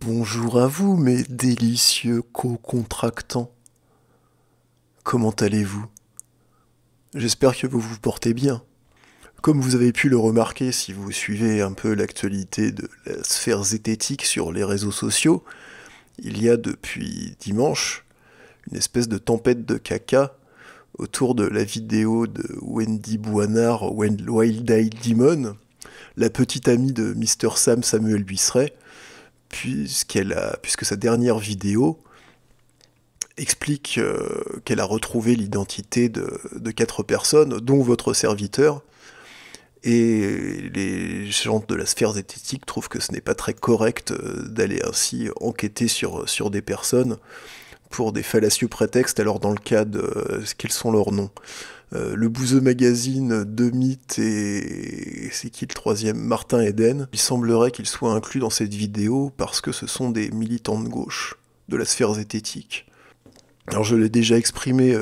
Bonjour à vous, mes délicieux co-contractants. Comment allez-vous? J'espère que vous vous portez bien. Comme vous avez pu le remarquer si vous suivez un peu l'actualité de la sphère zététique sur les réseaux sociaux, il y a depuis dimanche une espèce de tempête de caca autour de la vidéo de Wendy Boinard, Wild Eyed Demon, la petite amie de Mr. Sam Samuel Buisseret, puisque sa dernière vidéo explique qu'elle a retrouvé l'identité de 4 personnes, dont votre serviteur, et les gens de la sphère zététique trouvent que ce n'est pas très correct d'aller ainsi enquêter sur des personnes pour des fallacieux prétextes, alors dans le cas de quels sont leurs noms. Le Bouzeux Magazine, Demit et c'est qui le troisième, Martin Eden, il semblerait qu'ils soient inclus dans cette vidéo parce que ce sont des militants de gauche, de la sphère zététique. Alors je l'ai déjà exprimé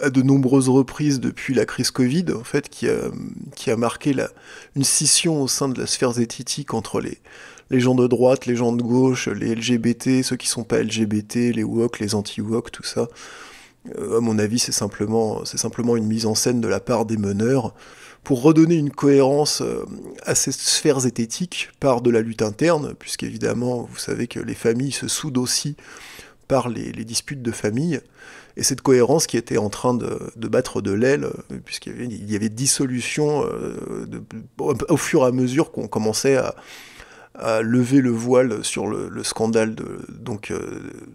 à de nombreuses reprises depuis la crise Covid, en fait, qui a marqué une scission au sein de la sphère zététique entre les gens de droite, les gens de gauche, les LGBT, ceux qui sont pas LGBT, les woke, les anti-woke, tout ça. À mon avis, c'est simplement une mise en scène de la part des meneurs pour redonner une cohérence à ces sphères zététiques par de la lutte interne, puisqu'évidemment, vous savez que les familles se soudent aussi par les disputes de famille, et cette cohérence qui était en train de battre de l'aile, puisqu'il y avait dissolution au fur et à mesure qu'on commençait à lever le voile sur le scandale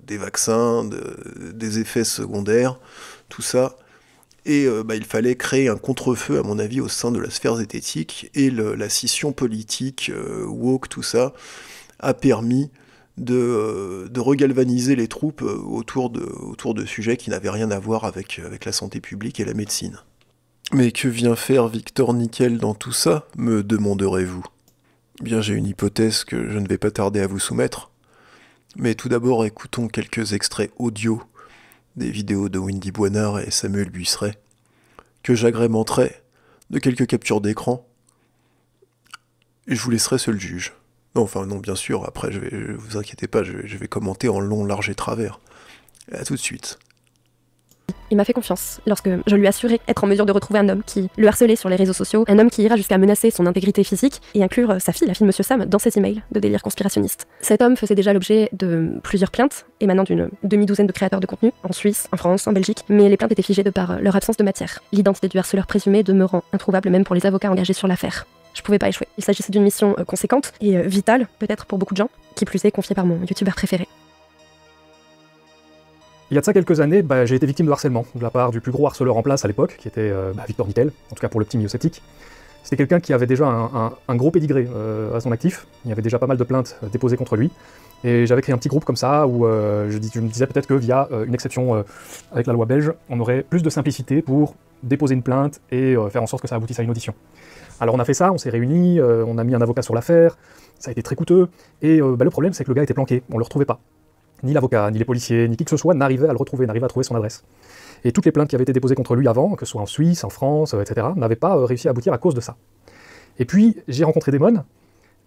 des vaccins, des effets secondaires, tout ça. Et il fallait créer un contre-feu, à mon avis, au sein de la sphère zététique, et la scission politique, woke, tout ça, a permis de regalvaniser les troupes autour de sujets qui n'avaient rien à voir avec la santé publique et la médecine. Mais que vient faire Victor Nickel dans tout ça, me demanderez-vous? Bien, j'ai une hypothèse que je ne vais pas tarder à vous soumettre. Mais tout d'abord, écoutons quelques extraits audio des vidéos de Wendy Boinard et Samuel Buisseret, que j'agrémenterai de quelques captures d'écran, et je vous laisserai seul juge. Non, enfin non, bien sûr, après, vous inquiétez pas, je vais commenter en long, large et travers. À tout de suite. Il m'a fait confiance lorsque je lui assurais être en mesure de retrouver un homme qui le harcelait sur les réseaux sociaux, un homme qui ira jusqu'à menacer son intégrité physique et inclure sa fille, la fille de Monsieur Sam, dans ses emails de délire conspirationniste. Cet homme faisait déjà l'objet de plusieurs plaintes émanant d'une demi-douzaine de créateurs de contenu, en Suisse, en France, en Belgique, mais les plaintes étaient figées de par leur absence de matière, l'identité du harceleur présumé demeurant introuvable même pour les avocats engagés sur l'affaire. Je pouvais pas échouer. Il s'agissait d'une mission conséquente et vitale, peut-être pour beaucoup de gens, qui plus est confiée par mon youtubeur préféré. Il y a de ça quelques années, j'ai été victime de harcèlement de la part du plus gros harceleur en place à l'époque, qui était Victor Nickel, en tout cas pour le petit milieu sceptique. C'était quelqu'un qui avait déjà un gros pédigré à son actif, il y avait déjà pas mal de plaintes déposées contre lui, et j'avais créé un petit groupe comme ça où je me disais peut-être que via une exception avec la loi belge, on aurait plus de simplicité pour déposer une plainte et faire en sorte que ça aboutisse à une audition. Alors on a fait ça, on s'est réunis, on a mis un avocat sur l'affaire, ça a été très coûteux, et le problème c'est que le gars était planqué, on le retrouvait pas. Ni l'avocat, ni les policiers, ni qui que ce soit n'arrivait à le retrouver, n'arrivait à trouver son adresse. Et toutes les plaintes qui avaient été déposées contre lui avant, que ce soit en Suisse, en France, etc., n'avaient pas réussi à aboutir à cause de ça. Et puis, j'ai rencontré Damon,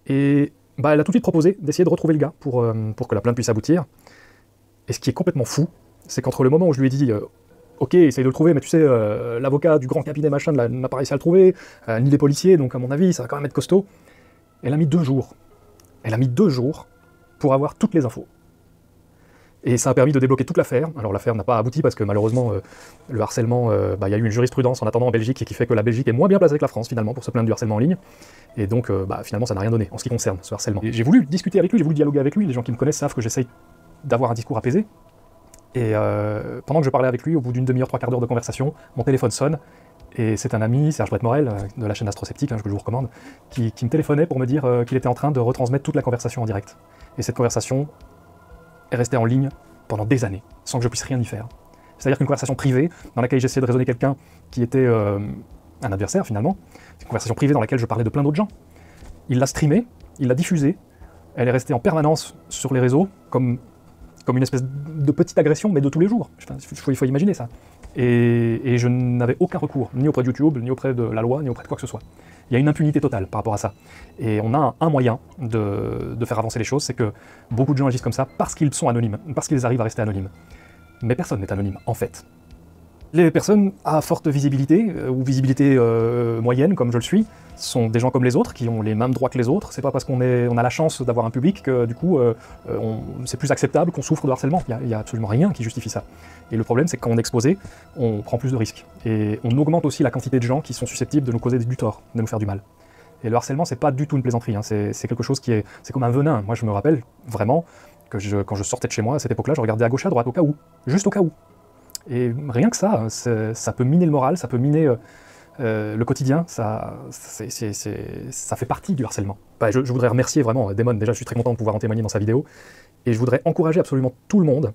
et elle a tout de suite proposé d'essayer de retrouver le gars pour que la plainte puisse aboutir. Et ce qui est complètement fou, c'est qu'entre le moment où je lui ai dit ok, essaye de le trouver, mais tu sais, l'avocat du grand cabinet machin n'a pas réussi à le trouver, ni les policiers, donc à mon avis, ça va quand même être costaud. Elle a mis 2 jours. Elle a mis 2 jours pour avoir toutes les infos. Et ça a permis de débloquer toute l'affaire. Alors l'affaire n'a pas abouti parce que malheureusement, le harcèlement, il y a eu une jurisprudence en attendant en Belgique et qui fait que la Belgique est moins bien placée que la France finalement pour se plaindre du harcèlement en ligne. Et donc finalement ça n'a rien donné en ce qui concerne ce harcèlement. Et j'ai voulu discuter avec lui, j'ai voulu dialoguer avec lui. Les gens qui me connaissent savent que j'essaye d'avoir un discours apaisé. Et pendant que je parlais avec lui, au bout d'une demi-heure, 3/4 d'heure de conversation, mon téléphone sonne. Et c'est un ami, Serge Brett-Morel, de la chaîne Astrosceptique, que je vous recommande, qui me téléphonait pour me dire qu'il était en train de retransmettre toute la conversation en direct. Et cette conversation est restée en ligne pendant des années, sans que je puisse rien y faire. C'est-à-dire qu'une conversation privée, dans laquelle j'essayais de raisonner quelqu'un qui était un adversaire finalement, une conversation privée dans laquelle je parlais de plein d'autres gens, il l'a streamée, il l'a diffusée, elle est restée en permanence sur les réseaux, comme une espèce de petite agression, mais de tous les jours. Il faut imaginer ça. Et je n'avais aucun recours, ni auprès de YouTube, ni auprès de la loi, ni auprès de quoi que ce soit. Il y a une impunité totale par rapport à ça. Et on a un moyen de faire avancer les choses, c'est que beaucoup de gens agissent comme ça parce qu'ils sont anonymes, parce qu'ils arrivent à rester anonymes. Mais personne n'est anonyme, en fait. Les personnes à forte visibilité, ou visibilité moyenne, comme je le suis, sont des gens comme les autres, qui ont les mêmes droits que les autres. C'est pas parce qu'on a la chance d'avoir un public que, du coup, c'est plus acceptable qu'on souffre de harcèlement. Il y a absolument rien qui justifie ça. Et le problème, c'est que quand on est exposé, on prend plus de risques. Et on augmente aussi la quantité de gens qui sont susceptibles de nous causer du tort, de nous faire du mal. Et le harcèlement, c'est pas du tout une plaisanterie, hein. C'est quelque chose qui est... C'est comme un venin. Moi, je me rappelle, vraiment, que quand je sortais de chez moi, à cette époque-là, je regardais à gauche, à droite, au cas où. Juste au cas où. Et rien que ça, ça peut miner le moral, ça peut miner le quotidien, ça fait partie du harcèlement. Bah, je voudrais remercier vraiment Damon, déjà je suis très content de pouvoir en témoigner dans sa vidéo, et je voudrais encourager absolument tout le monde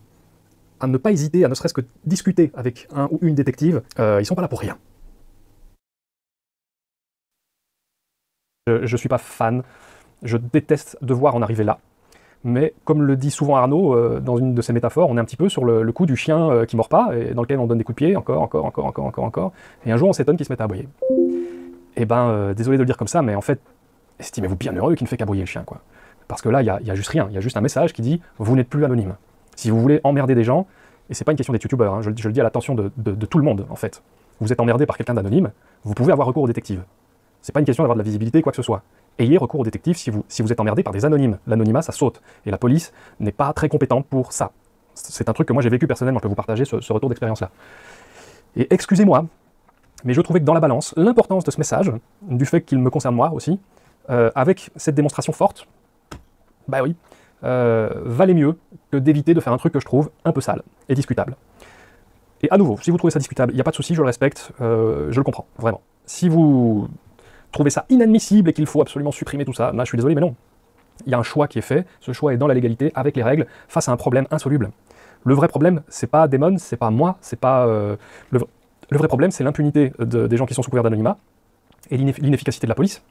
à ne pas hésiter, à ne serait-ce que discuter avec un ou une détective, ils sont pas là pour rien. Je suis pas fan, je déteste devoir en arriver là. Mais comme le dit souvent Arnaud, dans une de ses métaphores, on est un petit peu sur le coup du chien qui mord pas, et dans lequel on donne des coups de pied, encore, et un jour on s'étonne qu'il se mette à aboyer. Et ben, désolé de le dire comme ça, mais en fait, estimez-vous bien heureux qu'il ne fait qu'aboyer le chien, quoi. Parce que là, il y a juste rien, il y a juste un message qui dit « Vous n'êtes plus anonyme ». Si vous voulez emmerder des gens, et c'est pas une question des youtubeurs, hein, je le dis à l'attention de tout le monde, en fait. Vous êtes emmerdé par quelqu'un d'anonyme, vous pouvez avoir recours aux détectives. C'est pas une question d'avoir de la visibilité, quoi que ce soit. Ayez recours aux détectives si vous êtes emmerdé par des anonymes. L'anonymat, ça saute. Et la police n'est pas très compétente pour ça. C'est un truc que moi j'ai vécu personnellement, je peux vous partager ce retour d'expérience-là. Et excusez-moi, mais je trouvais que dans la balance, l'importance de ce message, du fait qu'il me concerne moi aussi, avec cette démonstration forte, bah oui, valait mieux que d'éviter de faire un truc que je trouve un peu sale et discutable. Et à nouveau, si vous trouvez ça discutable, il n'y a pas de souci, je le respecte, je le comprends, vraiment. Si vous trouvez ça inadmissible et qu'il faut absolument supprimer tout ça, là je suis désolé, mais non. Il y a un choix qui est fait, ce choix est dans la légalité, avec les règles, face à un problème insoluble. Le vrai problème, c'est pas Damon, c'est pas moi, c'est pas... Le vrai problème, c'est l'impunité des gens qui sont sous couvert d'anonymat, et l'inefficacité de la police.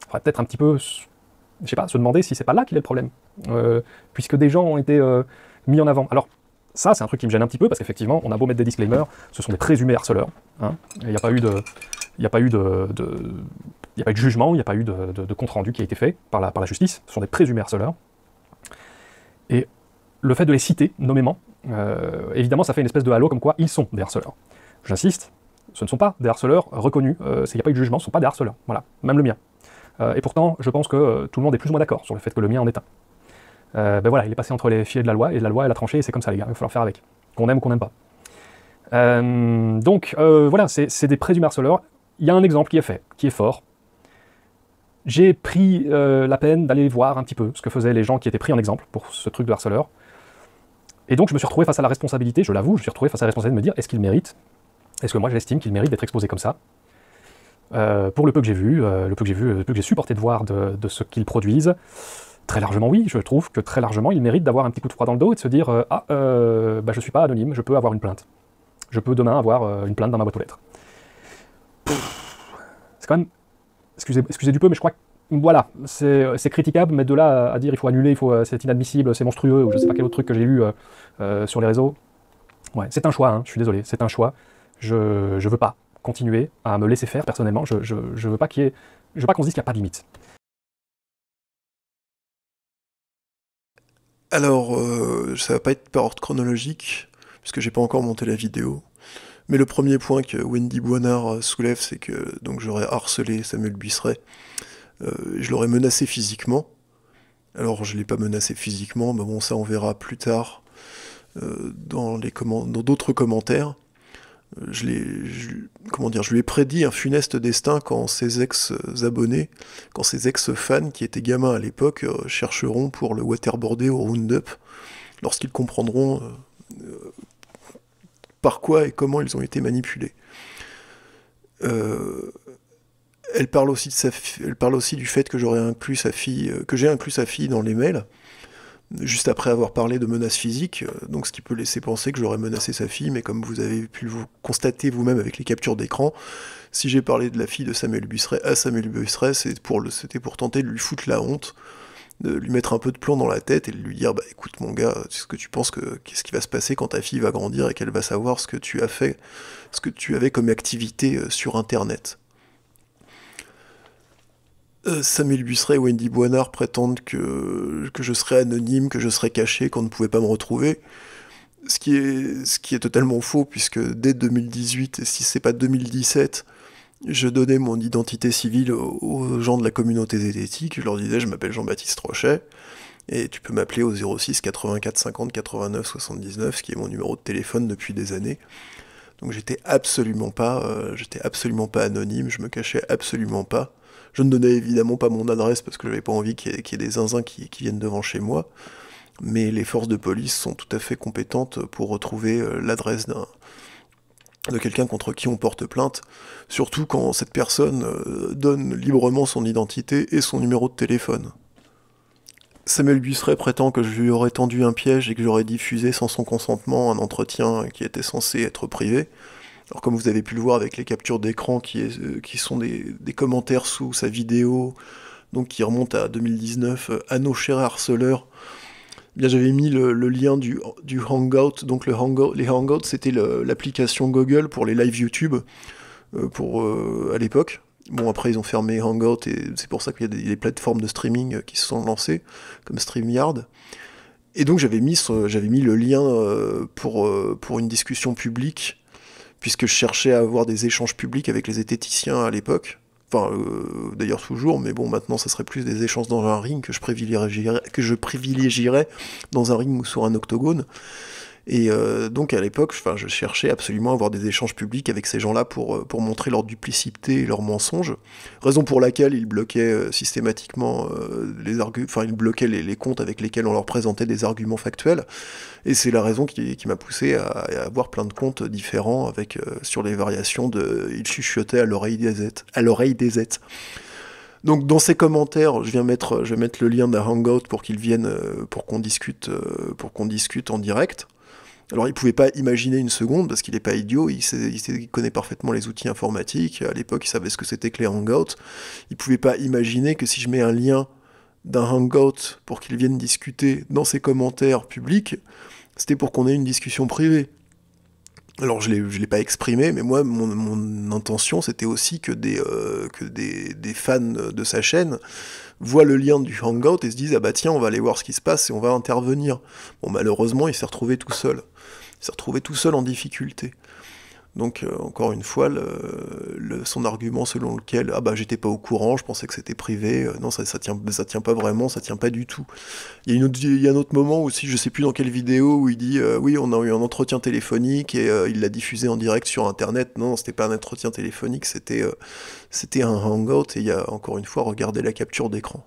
Il faudrait peut-être un petit peu, je sais pas, se demander si c'est pas là qu'il est le problème, puisque des gens ont été mis en avant. Alors, ça, c'est un truc qui me gêne un petit peu, parce qu'effectivement, on a beau mettre des disclaimers, ce sont des présumés harceleurs, hein, il n'y a pas eu de... Il n'y a pas eu de jugement, il n'y a pas eu de compte-rendu qui a été fait par la justice, ce sont des présumés harceleurs. Et le fait de les citer nommément, évidemment ça fait une espèce de halo comme quoi ils sont des harceleurs. J'insiste, ce ne sont pas des harceleurs reconnus, il n'y a pas eu de jugement, ce ne sont pas des harceleurs, voilà, même le mien. Et pourtant, je pense que tout le monde est plus ou moins d'accord sur le fait que le mien en est un. Ben voilà, il est passé entre les filets de la loi, et la loi elle a tranché, et c'est comme ça les gars, il va falloir faire avec, qu'on aime ou qu'on n'aime pas. Donc voilà, c'est des présumés harceleurs. Il y a un exemple qui est fait, qui est fort. J'ai pris la peine d'aller voir un petit peu ce que faisaient les gens qui étaient pris en exemple pour ce truc de harceleur. Et donc je me suis retrouvé face à la responsabilité, je l'avoue, je me suis retrouvé face à la responsabilité de me dire, est-ce qu'il mérite, est-ce que moi j'estime qu'il mérite d'être exposé comme ça, pour le peu que j'ai vu, le peu que j'ai supporté de voir de ce qu'ils produisent. Très largement oui, je trouve que très largement il mérite d'avoir un petit coup de froid dans le dos et de se dire, bah, je suis pas anonyme, je peux avoir une plainte. Je peux demain avoir une plainte dans ma boîte aux lettres. C'est quand même, excusez du peu, mais je crois que, voilà, c'est critiquable, mais de là à dire il faut annuler, c'est inadmissible, c'est monstrueux, ou je sais pas quel autre truc que j'ai lu sur les réseaux, ouais, c'est un choix, hein, je suis désolé, c'est un choix, je veux pas continuer à me laisser faire personnellement, je veux pas qu'on se dise qu'il n'y a pas de limite. Alors, ça va pas être par ordre chronologique, puisque j'ai pas encore monté la vidéo. Mais le premier point que Wendy Boinard soulève, c'est que donc j'aurais harcelé Samuel Buisseret. Je l'aurais menacé physiquement. Alors je l'ai pas menacé physiquement, mais bon ça on verra plus tard dans d'autres commentaires. Je lui ai prédit un funeste destin quand ses ex-abonnés, quand ses ex-fans qui étaient gamins à l'époque chercheront pour le waterboarder au Roundup, lorsqu'ils comprendront par quoi et comment ils ont été manipulés. Elle parle aussi du fait que j'ai inclus sa fille dans les mails, juste après avoir parlé de menaces physiques, donc ce qui peut laisser penser que j'aurais menacé sa fille, mais comme vous avez pu vous constater vous-même avec les captures d'écran, si j'ai parlé de la fille de Samuel Buisseret à Samuel Buisseret, c'était pour tenter de lui foutre la honte, de lui mettre un peu de plomb dans la tête et de lui dire bah écoute mon gars, est-ce que tu penses qu'est-ce qui va se passer quand ta fille va grandir et qu'elle va savoir ce que tu as fait, ce que tu avais comme activité sur internet. Samuel Busseret et Wendy Boinard prétendent que je serais anonyme, que je serais caché, qu'on ne pouvait pas me retrouver. Ce qui est totalement faux, puisque dès 2018, et si c'est pas 2017, je donnais mon identité civile aux gens de la communauté zététique. Je leur disais, je m'appelle Jean-Baptiste Rochet, et tu peux m'appeler au 06 84 50 89 79, ce qui est mon numéro de téléphone depuis des années. Donc j'étais absolument pas anonyme, je me cachais absolument pas. Je ne donnais évidemment pas mon adresse parce que j'avais pas envie qu'il y ait des zinzins qui viennent devant chez moi. Mais les forces de police sont tout à fait compétentes pour retrouver l'adresse de quelqu'un contre qui on porte plainte, surtout quand cette personne donne librement son identité et son numéro de téléphone. Samuel Busseret prétend que je lui aurais tendu un piège et que j'aurais diffusé sans son consentement un entretien qui était censé être privé. Alors comme vous avez pu le voir avec les captures d'écran qui sont des commentaires sous sa vidéo, donc qui remontent à 2019, à nos chers harceleurs, eh bien j'avais mis le lien du Hangout. Donc les Hangouts, c'était l'application Google pour les live YouTube à l'époque. Bon, après ils ont fermé Hangout et c'est pour ça qu'il y a des plateformes de streaming qui se sont lancées, comme StreamYard. Et donc j'avais mis le lien pour une discussion publique, puisque je cherchais à avoir des échanges publics avec les zététiciens à l'époque. Enfin, d'ailleurs toujours, mais bon, maintenant ça serait plus des échanges dans un ring que je privilégierais dans un ring ou sur un octogone. Et donc à l'époque, je cherchais absolument à avoir des échanges publics avec ces gens-là pour montrer leur duplicité et leurs mensonges. Raison pour laquelle ils bloquaient systématiquement ils bloquaient les comptes avec lesquels on leur présentait des arguments factuels. Et c'est la raison qui m'a poussé à avoir plein de comptes différents sur les variations de « ils chuchotaient à l'oreille des zètes ». Donc dans ces commentaires, je vais mettre le lien d'un Hangout pour qu'ils viennent, pour qu'on discute en direct. Alors il pouvait pas imaginer une seconde, parce qu'il est pas idiot, il connaît parfaitement les outils informatiques, à l'époque il savait ce que c'était que les Hangouts. Il pouvait pas imaginer que si je mets un lien d'un Hangout pour qu'ils viennent discuter dans ses commentaires publics, c'était pour qu'on ait une discussion privée. Alors je l'ai pas exprimé, mais moi mon intention c'était aussi que des fans de sa chaîne voient le lien du Hangout et se disent ah bah tiens on va aller voir ce qui se passe et on va intervenir. Bon malheureusement il s'est retrouvé tout seul. Il s'est retrouvé tout seul en difficulté. Donc encore une fois, son argument selon lequel ah bah j'étais pas au courant, je pensais que c'était privé, non ça tient pas vraiment, ça tient pas du tout. Il y a un autre moment aussi, je sais plus dans quelle vidéo, où il dit oui on a eu un entretien téléphonique et il l'a diffusé en direct sur internet. Non, c'était pas un entretien téléphonique, c'était un hangout et il y a encore une fois regardez la capture d'écran.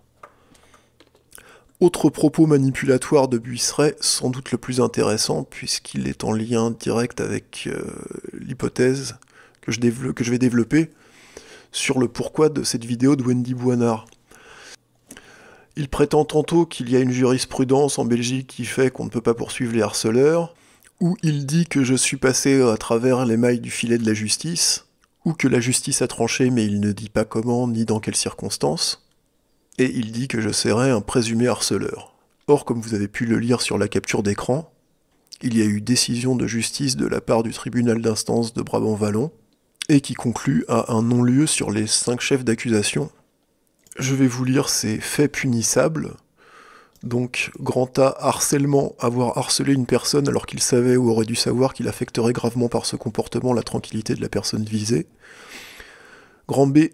Autre propos manipulatoire de Busseret, sans doute le plus intéressant, puisqu'il est en lien direct avec l'hypothèse que je vais développer sur le pourquoi de cette vidéo de Wendy Boinard. Il prétend tantôt qu'il y a une jurisprudence en Belgique qui fait qu'on ne peut pas poursuivre les harceleurs, ou il dit que je suis passé à travers les mailles du filet de la justice, ou que la justice a tranché mais il ne dit pas comment ni dans quelles circonstances. Et il dit que je serais un présumé harceleur. Or, comme vous avez pu le lire sur la capture d'écran, il y a eu décision de justice de la part du tribunal d'instance de Brabant-Wallon, et qui conclut à un non-lieu sur les 5 chefs d'accusation. Je vais vous lire ces faits punissables. Donc, grand A, harcèlement, avoir harcelé une personne alors qu'il savait ou aurait dû savoir qu'il affecterait gravement par ce comportement la tranquillité de la personne visée. Grand B,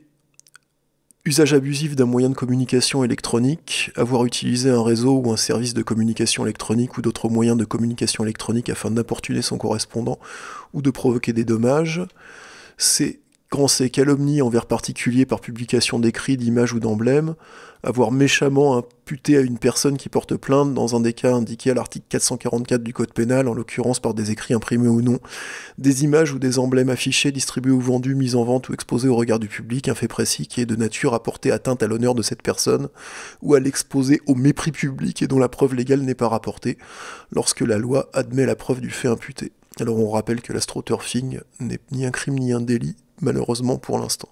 usage abusif d'un moyen de communication électronique, avoir utilisé un réseau ou un service de communication électronique ou d'autres moyens de communication électronique afin d'importuner son correspondant ou de provoquer des dommages. C'est grand C, calomnie envers particulier par publication d'écrits, d'images ou d'emblèmes, avoir méchamment imputé à une personne qui porte plainte dans un des cas indiqués à l'article 444 du Code pénal, en l'occurrence par des écrits imprimés ou non, des images ou des emblèmes affichés, distribués ou vendus, mis en vente ou exposés au regard du public, un fait précis qui est de nature à porter atteinte à l'honneur de cette personne, ou à l'exposer au mépris public et dont la preuve légale n'est pas rapportée, lorsque la loi admet la preuve du fait imputé. Alors on rappelle que l'astroturfing n'est ni un crime ni un délit, malheureusement pour l'instant.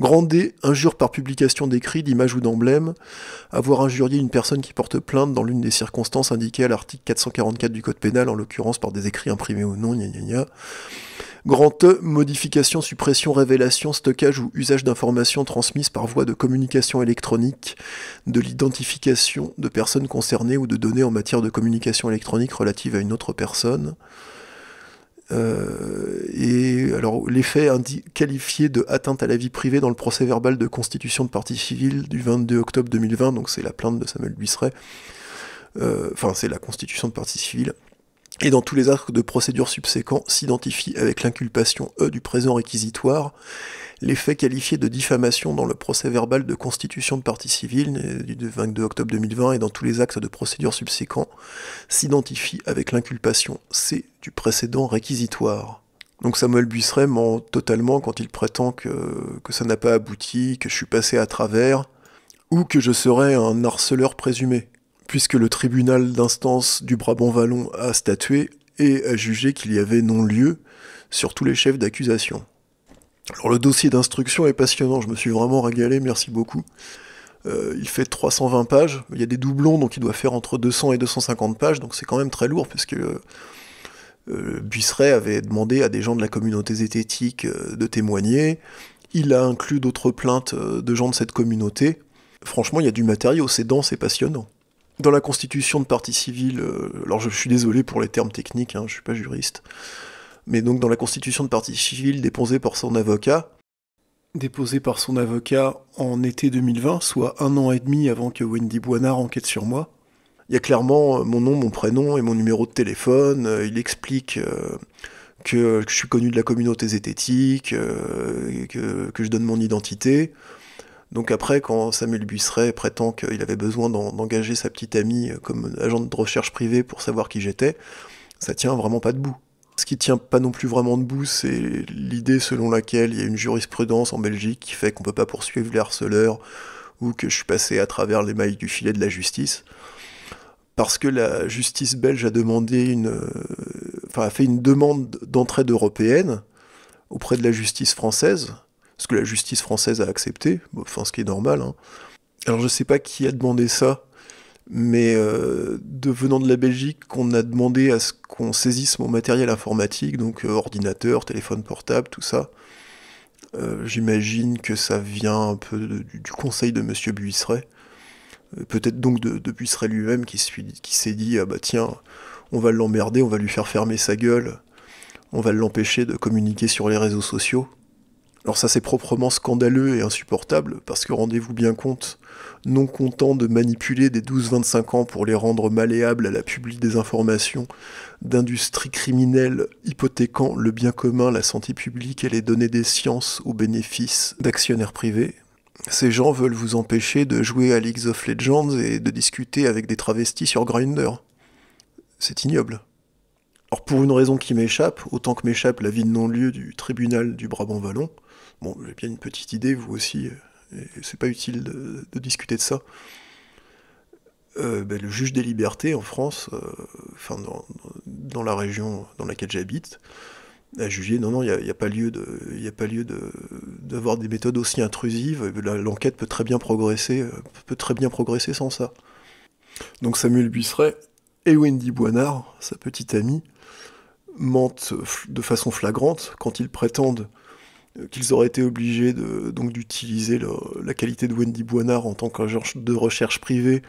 Grand D, injure par publication d'écrits, d'images ou d'emblèmes, avoir injurié une personne qui porte plainte dans l'une des circonstances indiquées à l'article 444 du Code pénal, en l'occurrence par des écrits imprimés ou non, gna gna gna. Grand E, modification, suppression, révélation, stockage ou usage d'informations transmises par voie de communication électronique, de l'identification de personnes concernées ou de données en matière de communication électronique relative à une autre personne. Et alors, les faits qualifiés de atteinte à la vie privée dans le procès verbal de constitution de partie civile du 22 octobre 2020, donc c'est la plainte de Samuel Buisseret, enfin c'est la constitution de partie civile, et dans tous les actes de procédure subséquents s'identifient avec l'inculpation E du présent réquisitoire, les faits qualifiés de diffamation dans le procès verbal de constitution de partie civile du 22 octobre 2020 et dans tous les actes de procédure subséquents s'identifient avec l'inculpation C du précédent réquisitoire. Donc Samuel Buisseret ment totalement quand il prétend que ça n'a pas abouti, que je suis passé à travers, ou que je serais un harceleur présumé, puisque le tribunal d'instance du Brabant-Wallon a statué et a jugé qu'il y avait non-lieu sur tous les chefs d'accusation. Alors le dossier d'instruction est passionnant, je me suis vraiment régalé, merci beaucoup. Il fait 320 pages, il y a des doublons, donc il doit faire entre 200 et 250 pages, donc c'est quand même très lourd, puisque Buisseret avait demandé à des gens de la communauté zététique de témoigner, il a inclus d'autres plaintes de gens de cette communauté. Franchement, il y a du matériau, c'est dense et passionnant. Dans la constitution de partie civile, alors je suis désolé pour les termes techniques, je suis pas juriste, mais donc dans la constitution de partie civile déposée par son avocat en été 2020, soit 1 an et demi avant que Wendy Boinard enquête sur moi, il y a clairement mon nom, mon prénom et mon numéro de téléphone, il explique que je suis connu de la communauté zététique, que je donne mon identité. Donc après, quand Samuel Buisseret prétend qu'il avait besoin d'engager sa petite amie comme agent de recherche privée pour savoir qui j'étais, ça tient vraiment pas debout. Ce qui tient pas non plus vraiment debout, c'est l'idée selon laquelle il y a une jurisprudence en Belgique qui fait qu'on peut pas poursuivre les harceleurs ou que je suis passé à travers les mailles du filet de la justice. Parce que la justice belge a fait une demande d'entraide européenne auprès de la justice française, ce que la justice française a accepté, ce qui est normal. Alors je sais pas qui a demandé ça, mais venant de la Belgique, on a demandé à ce qu'on saisisse mon matériel informatique, donc ordinateur, téléphone portable, tout ça. J'imagine que ça vient un peu du conseil de Monsieur Buisseret, peut-être donc de Buisseret lui-même qui s'est dit « Ah bah tiens, on va l'emmerder, on va lui faire fermer sa gueule, on va l'empêcher de communiquer sur les réseaux sociaux ». Alors ça c'est proprement scandaleux et insupportable, parce que rendez-vous bien compte, non content de manipuler des 12-25 ans pour les rendre malléables à la publi des informations d'industries criminelles hypothéquant le bien commun, la santé publique et les données des sciences au bénéfice d'actionnaires privés, ces gens veulent vous empêcher de jouer à League of Legends et de discuter avec des travestis sur Grindr. C'est ignoble. Alors pour une raison qui m'échappe, autant que m'échappe la vie de non-lieu du tribunal du Brabant-Wallon, bon, j'ai bien une petite idée, vous aussi, et c'est pas utile de discuter de ça. Le juge des libertés en France, dans la région dans laquelle j'habite, a jugé non, il n'y a pas lieu d'avoir des méthodes aussi intrusives, l'enquête peut très bien progresser sans ça. Donc Samuel Buisseret et Wendy Boinard, sa petite amie, mentent de façon flagrante quand ils prétendent qu'ils auraient été obligés d'utiliser la qualité de Wendy Boinard en tant qu'agent de recherche privée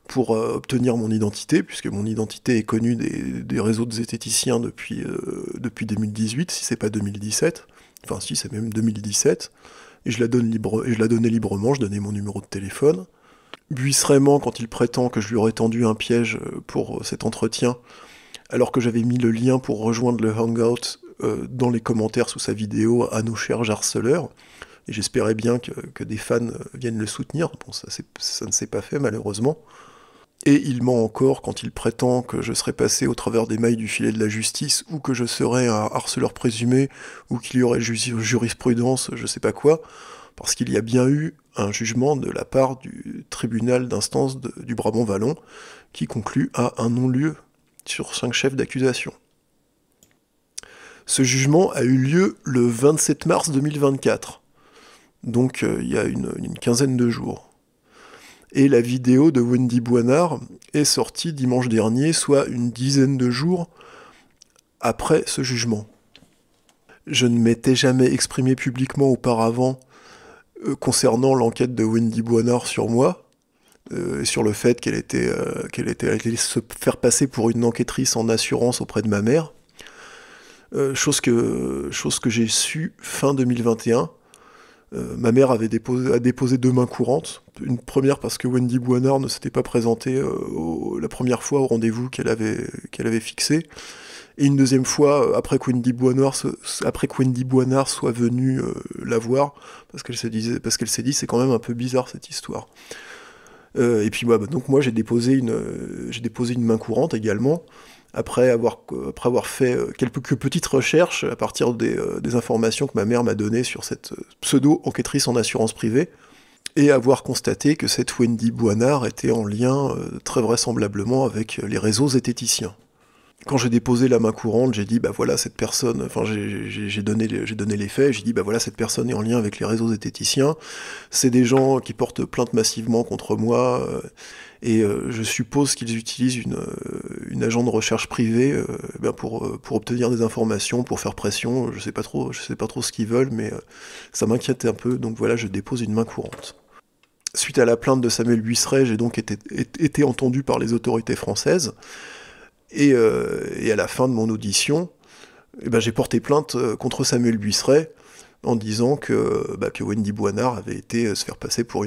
pour obtenir mon identité, puisque mon identité est connue des réseaux de zététiciens depuis 2018, si c'est pas 2017, enfin si c'est même 2017, et je la donnais librement, je donnais mon numéro de téléphone. Buisseret ment quand il prétend que je lui aurais tendu un piège pour cet entretien, alors que j'avais mis le lien pour rejoindre le Hangout dans les commentaires sous sa vidéo à nos chers harceleurs, et j'espérais bien que des fans viennent le soutenir. Bon, ça ne s'est pas fait malheureusement. Et il ment encore quand il prétend que je serais passé au travers des mailles du filet de la justice, ou que je serais un harceleur présumé, ou qu'il y aurait jurisprudence, je sais pas quoi, parce qu'il y a bien eu un jugement de la part du tribunal d'instance du Brabant-Wallon qui conclut à un non-lieu sur 5 chefs d'accusation. Ce jugement a eu lieu le 27 mars 2024. donc il y a une quinzaine de jours. Et la vidéo de Wendy Boinard est sortie dimanche dernier, soit une dizaine de jours après ce jugement. Je ne m'étais jamais exprimé publiquement auparavant concernant l'enquête de Wendy Boinard sur moi, sur le fait qu'elle était allée se faire passer pour une enquêtrice en assurance auprès de ma mère. Chose que j'ai su fin 2021. Ma mère a déposé 2 mains courantes. Une première parce que Wendy Boinard ne s'était pas présentée la première fois au rendez-vous qu'elle avait fixé. Et une deuxième fois après que Wendy Boinard soit venue la voir, parce qu'elle s'est dit c'est quand même un peu bizarre cette histoire. Et puis donc moi j'ai déposé une main courante également, après avoir fait quelques petites recherches à partir des informations que ma mère m'a données sur cette pseudo-enquêtrice en assurance privée, et avoir constaté que cette Wendy Boinard était en lien très vraisemblablement avec les réseaux zététiciens. Quand j'ai déposé la main courante, j'ai dit, bah voilà, cette personne, enfin j'ai donné les faits, j'ai dit, bah voilà, cette personne est en lien avec les réseaux zététiciens, c'est des gens qui portent plainte massivement contre moi, et je suppose qu'ils utilisent une agent de recherche privée pour obtenir des informations, pour faire pression, je sais pas trop ce qu'ils veulent, mais ça m'inquiète un peu, donc voilà, je dépose une main courante. Suite à la plainte de Samuel Buisseret, j'ai donc été entendu par les autorités françaises, et à la fin de mon audition, j'ai porté plainte contre Samuel Buisseret en disant que Wendy Boinard avait été se faire passer pour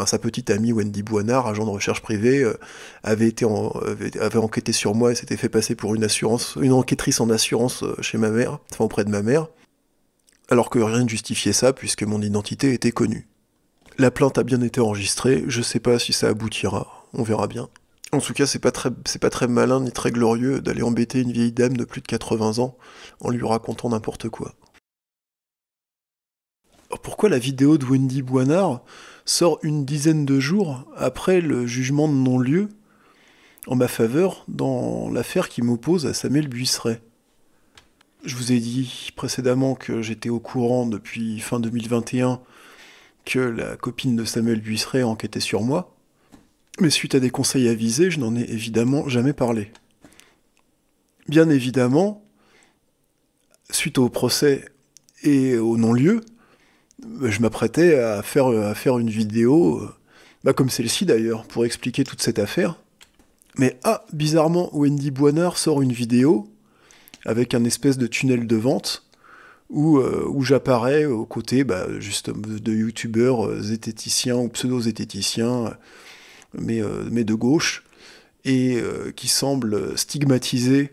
sa petite amie Wendy Boinard, agent de recherche privée, avait enquêté sur moi et s'était fait passer pour une enquêtrice en assurance chez ma mère, enfin auprès de ma mère, alors que rien ne justifiait ça puisque mon identité était connue. La plainte a bien été enregistrée, je sais pas si ça aboutira, on verra bien. En tout cas, c'est pas très malin ni très glorieux d'aller embêter une vieille dame de plus de 80 ans en lui racontant n'importe quoi. Alors pourquoi la vidéo de Wendy Boinard sort une dizaine de jours après le jugement de non-lieu en ma faveur dans l'affaire qui m'oppose à Samuel Buisseret? Je vous ai dit précédemment que j'étais au courant depuis fin 2021 que la copine de Samuel Buisseret enquêtait sur moi. Mais suite à des conseils avisés, je n'en ai évidemment jamais parlé. Bien évidemment, suite au procès et au non-lieu, je m'apprêtais à faire une vidéo, comme celle-ci d'ailleurs, pour expliquer toute cette affaire. Mais bizarrement, Wendy Boinard sort une vidéo avec un espèce de tunnel de vente où j'apparais aux côtés juste de youtubeurs zététiciens ou pseudo-zététiciens, mais de gauche, et qui semblent stigmatisés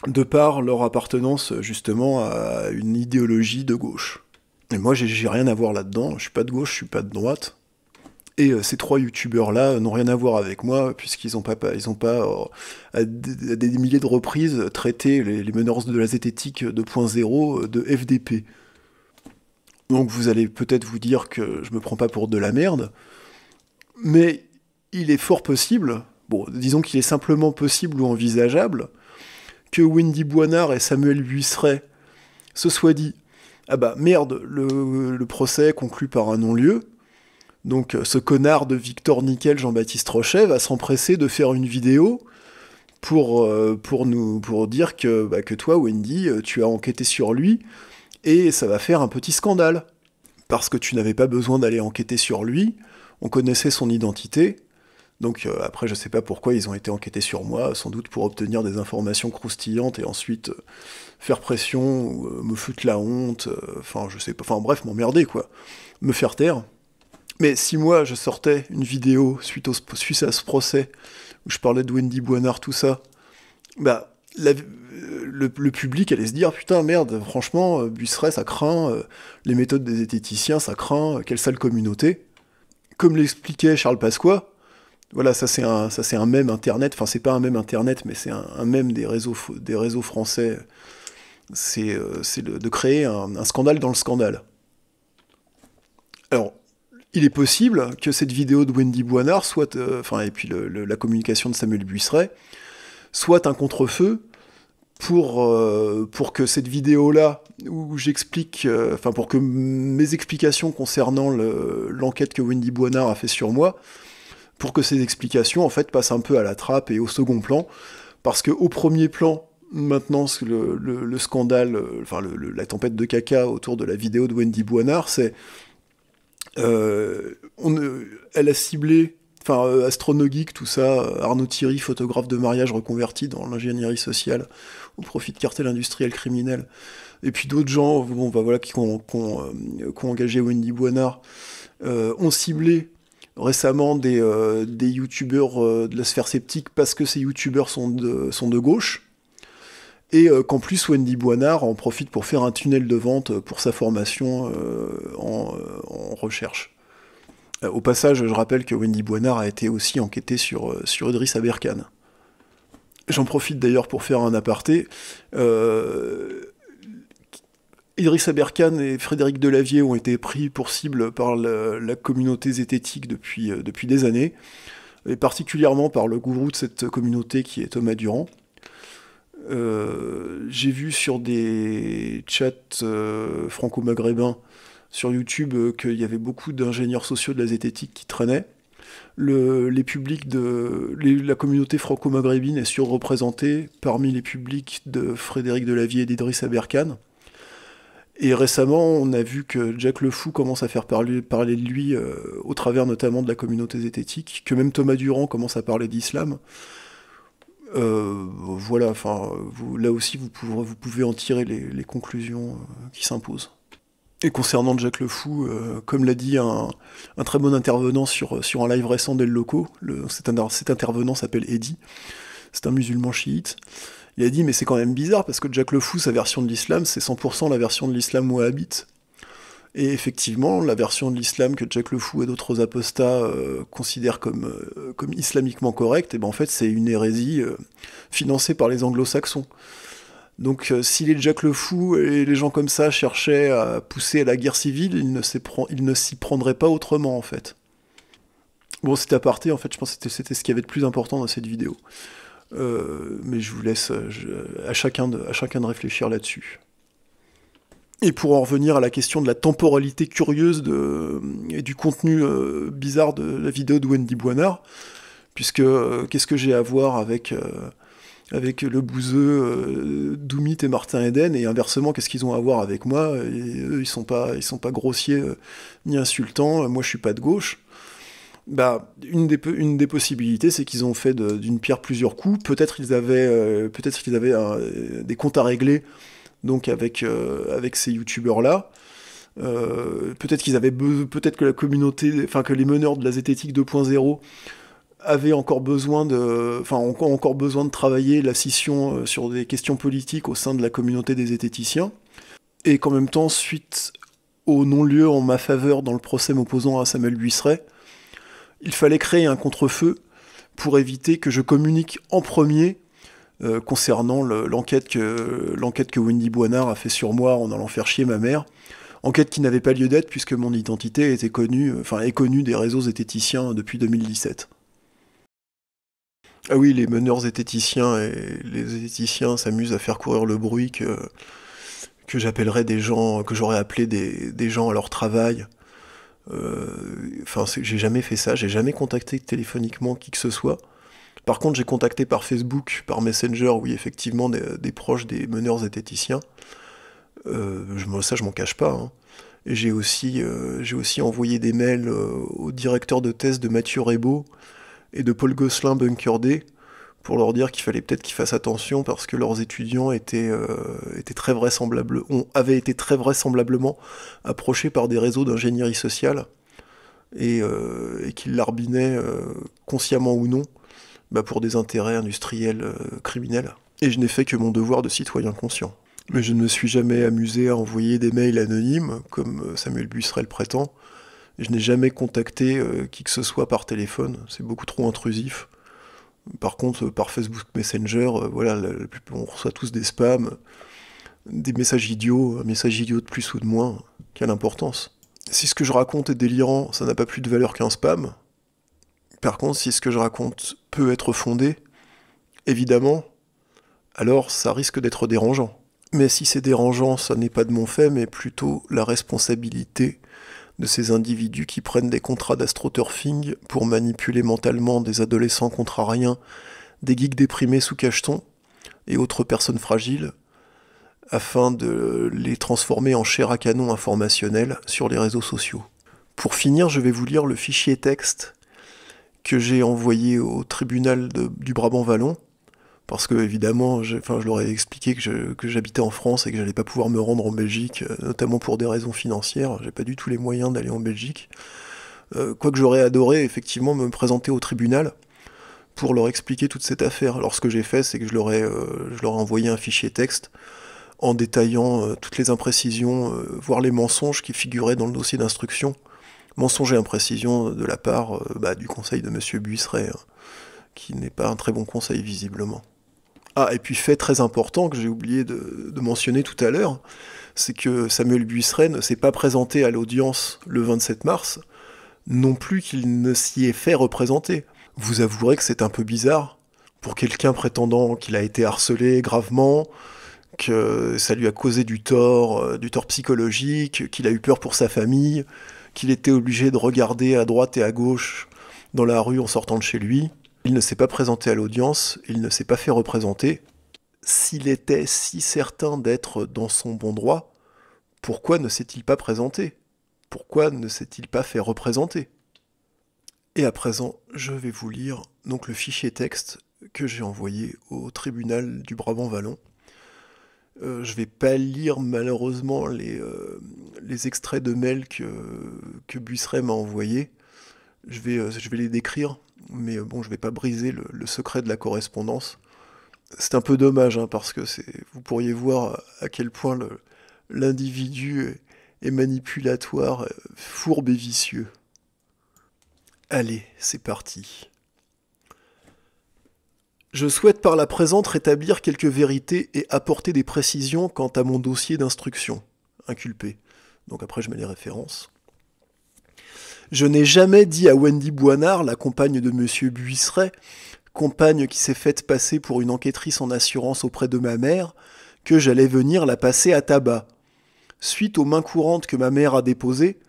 de par leur appartenance justement à une idéologie de gauche. Et moi j'ai rien à voir là-dedans, je suis pas de gauche, je suis pas de droite, et ces 3 youtubeurs-là n'ont rien à voir avec moi, puisqu'ils ont pas à des milliers de reprises traité les meneurs de la zététique 2.0 de FDP. Donc vous allez peut-être vous dire que je me prends pas pour de la merde, mais il est fort possible, disons qu'il est simplement possible ou envisageable, que Wendy Boinard et Samuel Buisseret se soient dit « Ah bah merde, le procès conclu par un non-lieu, donc ce connard de Victor Nickel, Jean-Baptiste Rochet, va s'empresser de faire une vidéo pour dire que toi, Wendy, tu as enquêté sur lui, et ça va faire un petit scandale. Parce que tu n'avais pas besoin d'aller enquêter sur lui, on connaissait son identité, donc après je sais pas pourquoi ils ont été enquêtés sur moi, sans doute pour obtenir des informations croustillantes et ensuite faire pression, ou me foutre la honte, je sais pas, bref, m'emmerder quoi, me faire taire. Mais si moi je sortais une vidéo suite à ce procès, où je parlais de Wendy Boinard, tout ça, le public allait se dire « Putain, merde, franchement, Buisseret, ça craint, les méthodes des zététiciens, ça craint, quelle sale communauté ». Comme l'expliquait Charles Pasqua, voilà, ça c'est un mème internet, enfin c'est pas un mème internet, mais c'est un mème des réseaux français, c'est de créer un scandale dans le scandale. Alors, il est possible que cette vidéo de Wendy Boinard soit, et puis la communication de Samuel Buisseret, soit un contre-feu pour que cette vidéo-là, où j'explique, pour que mes explications concernant l'enquête que Wendy Boinard a fait sur moi, pour que ces explications, en fait, passent un peu à la trappe et au second plan, parce qu'au premier plan, maintenant, le scandale, la tempête de caca autour de la vidéo de Wendy Boinard, c'est... elle a ciblé... Astronogeek, tout ça, Arnaud Thierry, photographe de mariage reconverti dans l'ingénierie sociale au profit de cartels industriels criminels, et puis d'autres gens qui ont engagé Wendy Boinard, ont ciblé récemment des youtubeurs de la sphère sceptique parce que ces youtubeurs sont de gauche, et qu'en plus Wendy Boinard en profite pour faire un tunnel de vente pour sa formation en recherche. Au passage, je rappelle que Wendy Boinard a été aussi enquêtée sur Idriss Aberkane. J'en profite d'ailleurs pour faire un aparté. Idriss Aberkane et Frédéric Delavier ont été pris pour cible par la communauté zététique depuis des années, et particulièrement par le gourou de cette communauté qui est Thomas Durand. J'ai vu sur des chats franco-maghrébins sur YouTube qu'il y avait beaucoup d'ingénieurs sociaux de la zététique qui traînaient. Les publics la communauté franco-maghrébine est surreprésentée parmi les publics de Frédéric Delavier et d'Idriss Aberkane. Et récemment, on a vu que Jack le Fou commence à faire parler de lui au travers notamment de la communauté zététique, que même Thomas Durand commence à parler d'islam. Là aussi, vous pouvez en tirer les conclusions qui s'imposent. Et concernant Jack le Fou, comme l'a dit un très bon intervenant sur un live récent d'El Loco, cet intervenant s'appelle Eddy, c'est un musulman chiite, il a dit mais c'est quand même bizarre parce que Jack le Fou, sa version de l'islam, c'est 100% la version de l'islam wahhabite. Et effectivement, la version de l'islam que Jack le Fou et d'autres apostats considèrent comme islamiquement correcte, en fait c'est une hérésie financée par les anglo-saxons. Donc si les Jack le Fou et les gens comme ça cherchaient à pousser à la guerre civile, ils ne s'y prendraient pas autrement, en fait. Bon, cet aparté, en fait, je pense que c'était ce qu'il y avait de plus important dans cette vidéo. Mais je vous laisse à chacun de réfléchir là-dessus. Et pour en revenir à la question de la temporalité curieuse et du contenu bizarre de la vidéo de Wendy Boinard, puisque qu'est-ce que j'ai à voir avec le bouseux Doumit et Martin Eden, et inversement, qu'est-ce qu'ils ont à voir avec moi? Et eux, ils sont pas grossiers ni insultants, moi je suis pas de gauche. Une des possibilités, c'est qu'ils ont fait d'une pierre plusieurs coups. Peut-être qu'ils avaient des comptes à régler, donc avec ces youtubeurs-là. Peut-être que la communauté, que les meneurs de la zététique 2.0 avaient encore besoin de travailler la scission sur des questions politiques au sein de la communauté des zététiciens, et qu'en même temps, suite au non-lieu en ma faveur dans le procès m'opposant à Samuel Buisseret, il fallait créer un contre-feu pour éviter que je communique en premier concernant l'enquête que Wendy Boinard a fait sur moi en allant faire chier ma mère, enquête qui n'avait pas lieu d'être puisque mon identité est connue des réseaux zététiciens depuis 2017. Ah oui, les meneurs zététiciens et les zététiciens s'amusent à faire courir le bruit que j'appellerais des gens, que j'aurais appelé des gens à leur travail. J'ai jamais fait ça, j'ai jamais contacté téléphoniquement qui que ce soit. Par contre, j'ai contacté par Facebook, par Messenger, oui, effectivement, des proches des meneurs zététiciens. Ça, je m'en cache pas. Hein. Et j'ai aussi envoyé des mails au directeur de thèse de Mathieu Rebaud et de Paul Gosselin Bunker D pour leur dire qu'il fallait peut-être qu'ils fassent attention parce que leurs étudiants avaient été très vraisemblablement approchés par des réseaux d'ingénierie sociale et qu'ils l'arbinaient consciemment ou non pour des intérêts industriels criminels. Et je n'ai fait que mon devoir de citoyen conscient. Mais je ne me suis jamais amusé à envoyer des mails anonymes, comme Samuel Buisseret le prétend. Je n'ai jamais contacté qui que ce soit par téléphone, c'est beaucoup trop intrusif. Par contre, par Facebook Messenger, on reçoit tous des spams, des messages idiots, un message idiot de plus ou de moins, quelle importance. Si ce que je raconte est délirant, ça n'a pas plus de valeur qu'un spam. Par contre, si ce que je raconte peut être fondé, évidemment, alors ça risque d'être dérangeant. Mais si c'est dérangeant, ça n'est pas de mon fait, mais plutôt la responsabilité de ces individus qui prennent des contrats d'astroturfing pour manipuler mentalement des adolescents contrariens, des geeks déprimés sous cacheton et autres personnes fragiles, afin de les transformer en chair à canon informationnelle sur les réseaux sociaux. Pour finir, je vais vous lire le fichier texte que j'ai envoyé au tribunal du Brabant-Wallon, parce que évidemment, je leur ai expliqué que j'habitais en France et que j'allais pas pouvoir me rendre en Belgique, notamment pour des raisons financières. J'ai pas du tout les moyens d'aller en Belgique. Quoique j'aurais adoré effectivement me présenter au tribunal pour leur expliquer toute cette affaire. Alors ce que j'ai fait, c'est que je leur ai envoyé un fichier texte en détaillant toutes les imprécisions, voire les mensonges qui figuraient dans le dossier d'instruction. Mensonges et imprécisions de la part du conseil de M. Buisseret, qui n'est pas un très bon conseil visiblement. Ah, et puis fait très important que j'ai oublié de mentionner tout à l'heure, c'est que Samuel Buisseret ne s'est pas présenté à l'audience le 27 mars, non plus qu'il ne s'y est fait représenter. Vous avouerez que c'est un peu bizarre, pour quelqu'un prétendant qu'il a été harcelé gravement, que ça lui a causé du tort psychologique, qu'il a eu peur pour sa famille, qu'il était obligé de regarder à droite et à gauche dans la rue en sortant de chez lui. Il ne s'est pas présenté à l'audience, il ne s'est pas fait représenter. S'il était si certain d'être dans son bon droit, pourquoi ne s'est-il pas présenté? Pourquoi ne s'est-il pas fait représenter? Et à présent, je vais vous lire donc le fichier texte que j'ai envoyé au tribunal du Brabant-Wallon. Je vais pas lire malheureusement les extraits de mails que Buisseret m'a envoyés. Je vais les décrire, mais bon, je vais pas briser le secret de la correspondance. C'est un peu dommage, parce que vous pourriez voir à quel point l'individu est manipulatoire, fourbe et vicieux. Allez, c'est parti. Je souhaite par la présente rétablir quelques vérités et apporter des précisions quant à mon dossier d'instruction. Inculpé. Donc après je mets les références. Je n'ai jamais dit à Wendy Boinard, la compagne de M. Buisseret, compagne qui s'est faite passer pour une enquêtrice en assurance auprès de ma mère, que j'allais venir la passer à tabac. Suite aux mains courantes que ma mère a déposées,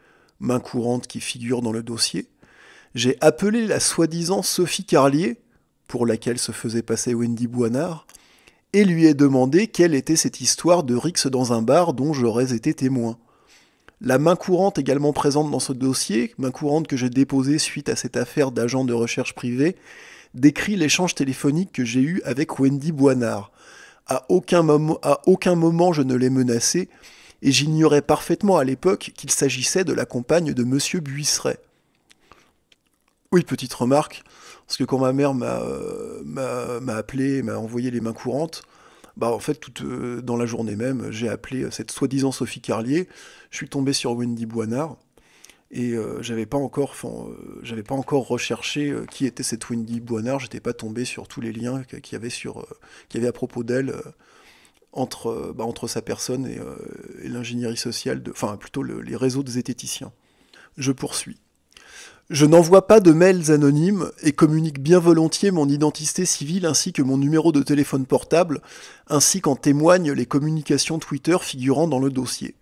mains courantes qui figurent dans le dossier, j'ai appelé la soi-disant Sophie Carlier, pour laquelle se faisait passer Wendy Boinard, et lui ai demandé quelle était cette histoire de rixe dans un bar dont j'aurais été témoin. La main courante également présente dans ce dossier, main courante que j'ai déposée suite à cette affaire d'agent de recherche privé, décrit l'échange téléphonique que j'ai eu avec Wendy Boinard. À aucun moment je ne l'ai menacé, et j'ignorais parfaitement à l'époque qu'il s'agissait de la compagne de M. Buisseret. Oui, petite remarque, parce que quand ma mère m'a appelé, m'a envoyé les mains courantes, en fait, dans la journée même, j'ai appelé cette soi-disant Sophie Carlier, je suis tombé sur Wendy Boinard, et j'avais pas encore recherché qui était cette Wendy Boinard, j'étais pas tombé sur tous les liens qu'il y avait à propos d'elle entre sa personne et l'ingénierie sociale, plutôt les réseaux de zététiciens. Je poursuis. Je n'envoie pas de mails anonymes et communique bien volontiers mon identité civile ainsi que mon numéro de téléphone portable, ainsi qu'en témoignent les communications Twitter figurant dans le dossier.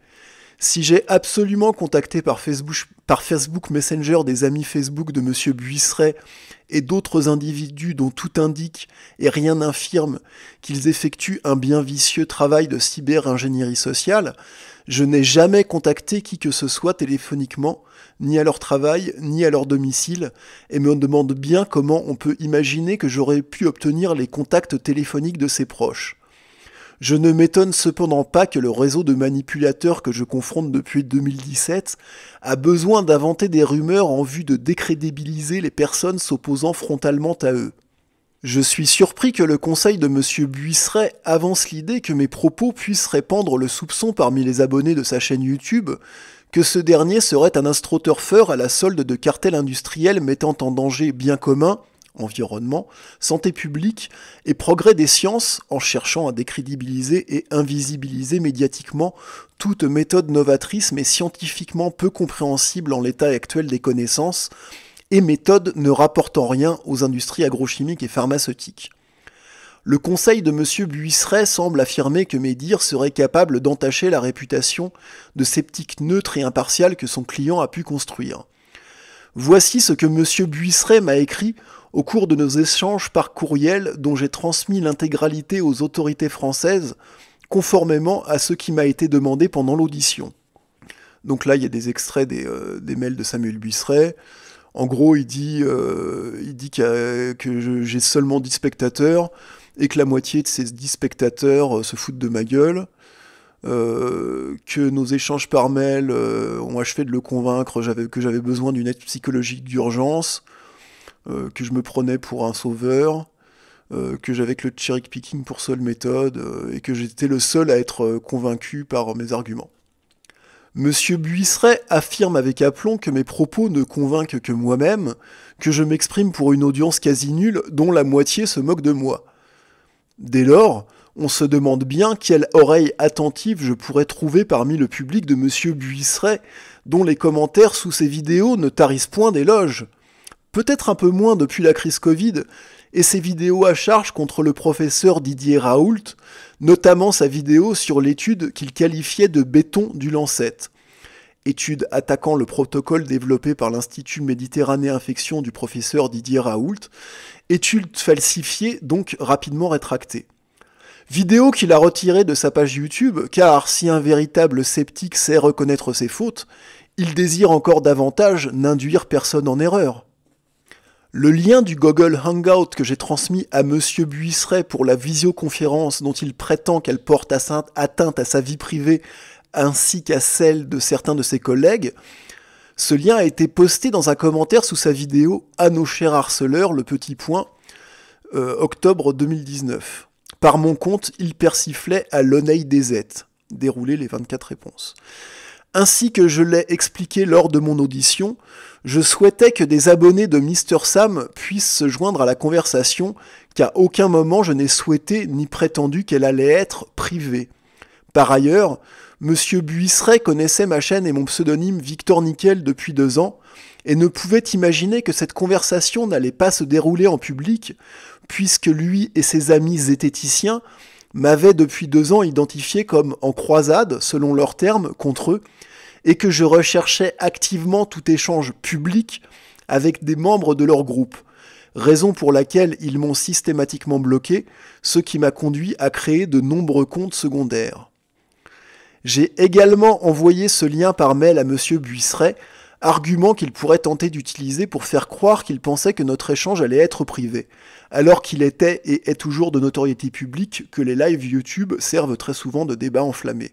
Si j'ai absolument contacté par Facebook Messenger des amis Facebook de M. Buisseret et d'autres individus dont tout indique et rien n'infirme qu'ils effectuent un bien vicieux travail de cyber-ingénierie sociale, je n'ai jamais contacté qui que ce soit téléphoniquement, ni à leur travail, ni à leur domicile, et me demande bien comment on peut imaginer que j'aurais pu obtenir les contacts téléphoniques de ses proches. Je ne m'étonne cependant pas que le réseau de manipulateurs que je confronte depuis 2017 a besoin d'inventer des rumeurs en vue de décrédibiliser les personnes s'opposant frontalement à eux. Je suis surpris que le conseil de M. Buisseret avance l'idée que mes propos puissent répandre le soupçon parmi les abonnés de sa chaîne YouTube que ce dernier serait un astroturfeur à la solde de cartels industriels mettant en danger bien commun, environnement, santé publique et progrès des sciences en cherchant à décrédibiliser et invisibiliser médiatiquement toute méthode novatrice mais scientifiquement peu compréhensible en l'état actuel des connaissances et méthode ne rapportant rien aux industries agrochimiques et pharmaceutiques. Le conseil de M. Buisseret semble affirmer que mes dires seraient capables d'entacher la réputation de sceptique neutre et impartial que son client a pu construire. Voici ce que M. Buisseret m'a écrit au cours de nos échanges par courriel dont j'ai transmis l'intégralité aux autorités françaises, conformément à ce qui m'a été demandé pendant l'audition. Donc là, il y a des extraits des mails de Samuel Buisseret. En gros, il dit que j'ai seulement 10 spectateurs et que la moitié de ces 10 spectateurs se foutent de ma gueule, que nos échanges par mail ont achevé de le convaincre que j'avais besoin d'une aide psychologique d'urgence, que je me prenais pour un sauveur, que j'avais que le cherry picking pour seule méthode, et que j'étais le seul à être convaincu par mes arguments. Monsieur Buisseret affirme avec aplomb que mes propos ne convainquent que moi-même, que je m'exprime pour une audience quasi nulle dont la moitié se moque de moi. Dès lors, on se demande bien quelle oreille attentive je pourrais trouver parmi le public de Monsieur Buisseret, dont les commentaires sous ses vidéos ne tarissent point d'éloges. Peut-être un peu moins depuis la crise Covid, et ses vidéos à charge contre le professeur Didier Raoult, notamment sa vidéo sur l'étude qu'il qualifiait de béton du Lancet. Étude attaquant le protocole développé par l'Institut Méditerranée Infection du professeur Didier Raoult, étude falsifiée donc rapidement rétractée. Vidéo qu'il a retirée de sa page YouTube, car si un véritable sceptique sait reconnaître ses fautes, il désire encore davantage n'induire personne en erreur. Le lien du Google Hangout que j'ai transmis à Monsieur Buisseret pour la visioconférence dont il prétend qu'elle porte atteinte à sa vie privée ainsi qu'à celle de certains de ses collègues, ce lien a été posté dans un commentaire sous sa vidéo « À nos chers harceleurs, le petit point » octobre 2019. Par mon compte, il persiflait à l'oneille des êtes. Dérouler les 24 réponses. Ainsi que je l'ai expliqué lors de mon audition, je souhaitais que des abonnés de Mr Sam puissent se joindre à la conversation, qu'à aucun moment je n'ai souhaité ni prétendu qu'elle allait être privée. Par ailleurs, Monsieur Buisseret connaissait ma chaîne et mon pseudonyme Victor Nickel depuis 2 ans, et ne pouvait imaginer que cette conversation n'allait pas se dérouler en public, puisque lui et ses amis zététiciens m'avaient depuis 2 ans identifié comme en croisade, selon leurs termes, contre eux, et que je recherchais activement tout échange public avec des membres de leur groupe, raison pour laquelle ils m'ont systématiquement bloqué, ce qui m'a conduit à créer de nombreux comptes secondaires. J'ai également envoyé ce lien par mail à Monsieur Buisseret, argument qu'il pourrait tenter d'utiliser pour faire croire qu'il pensait que notre échange allait être privé, alors qu'il était et est toujours de notoriété publique que les lives YouTube servent très souvent de débat enflammé.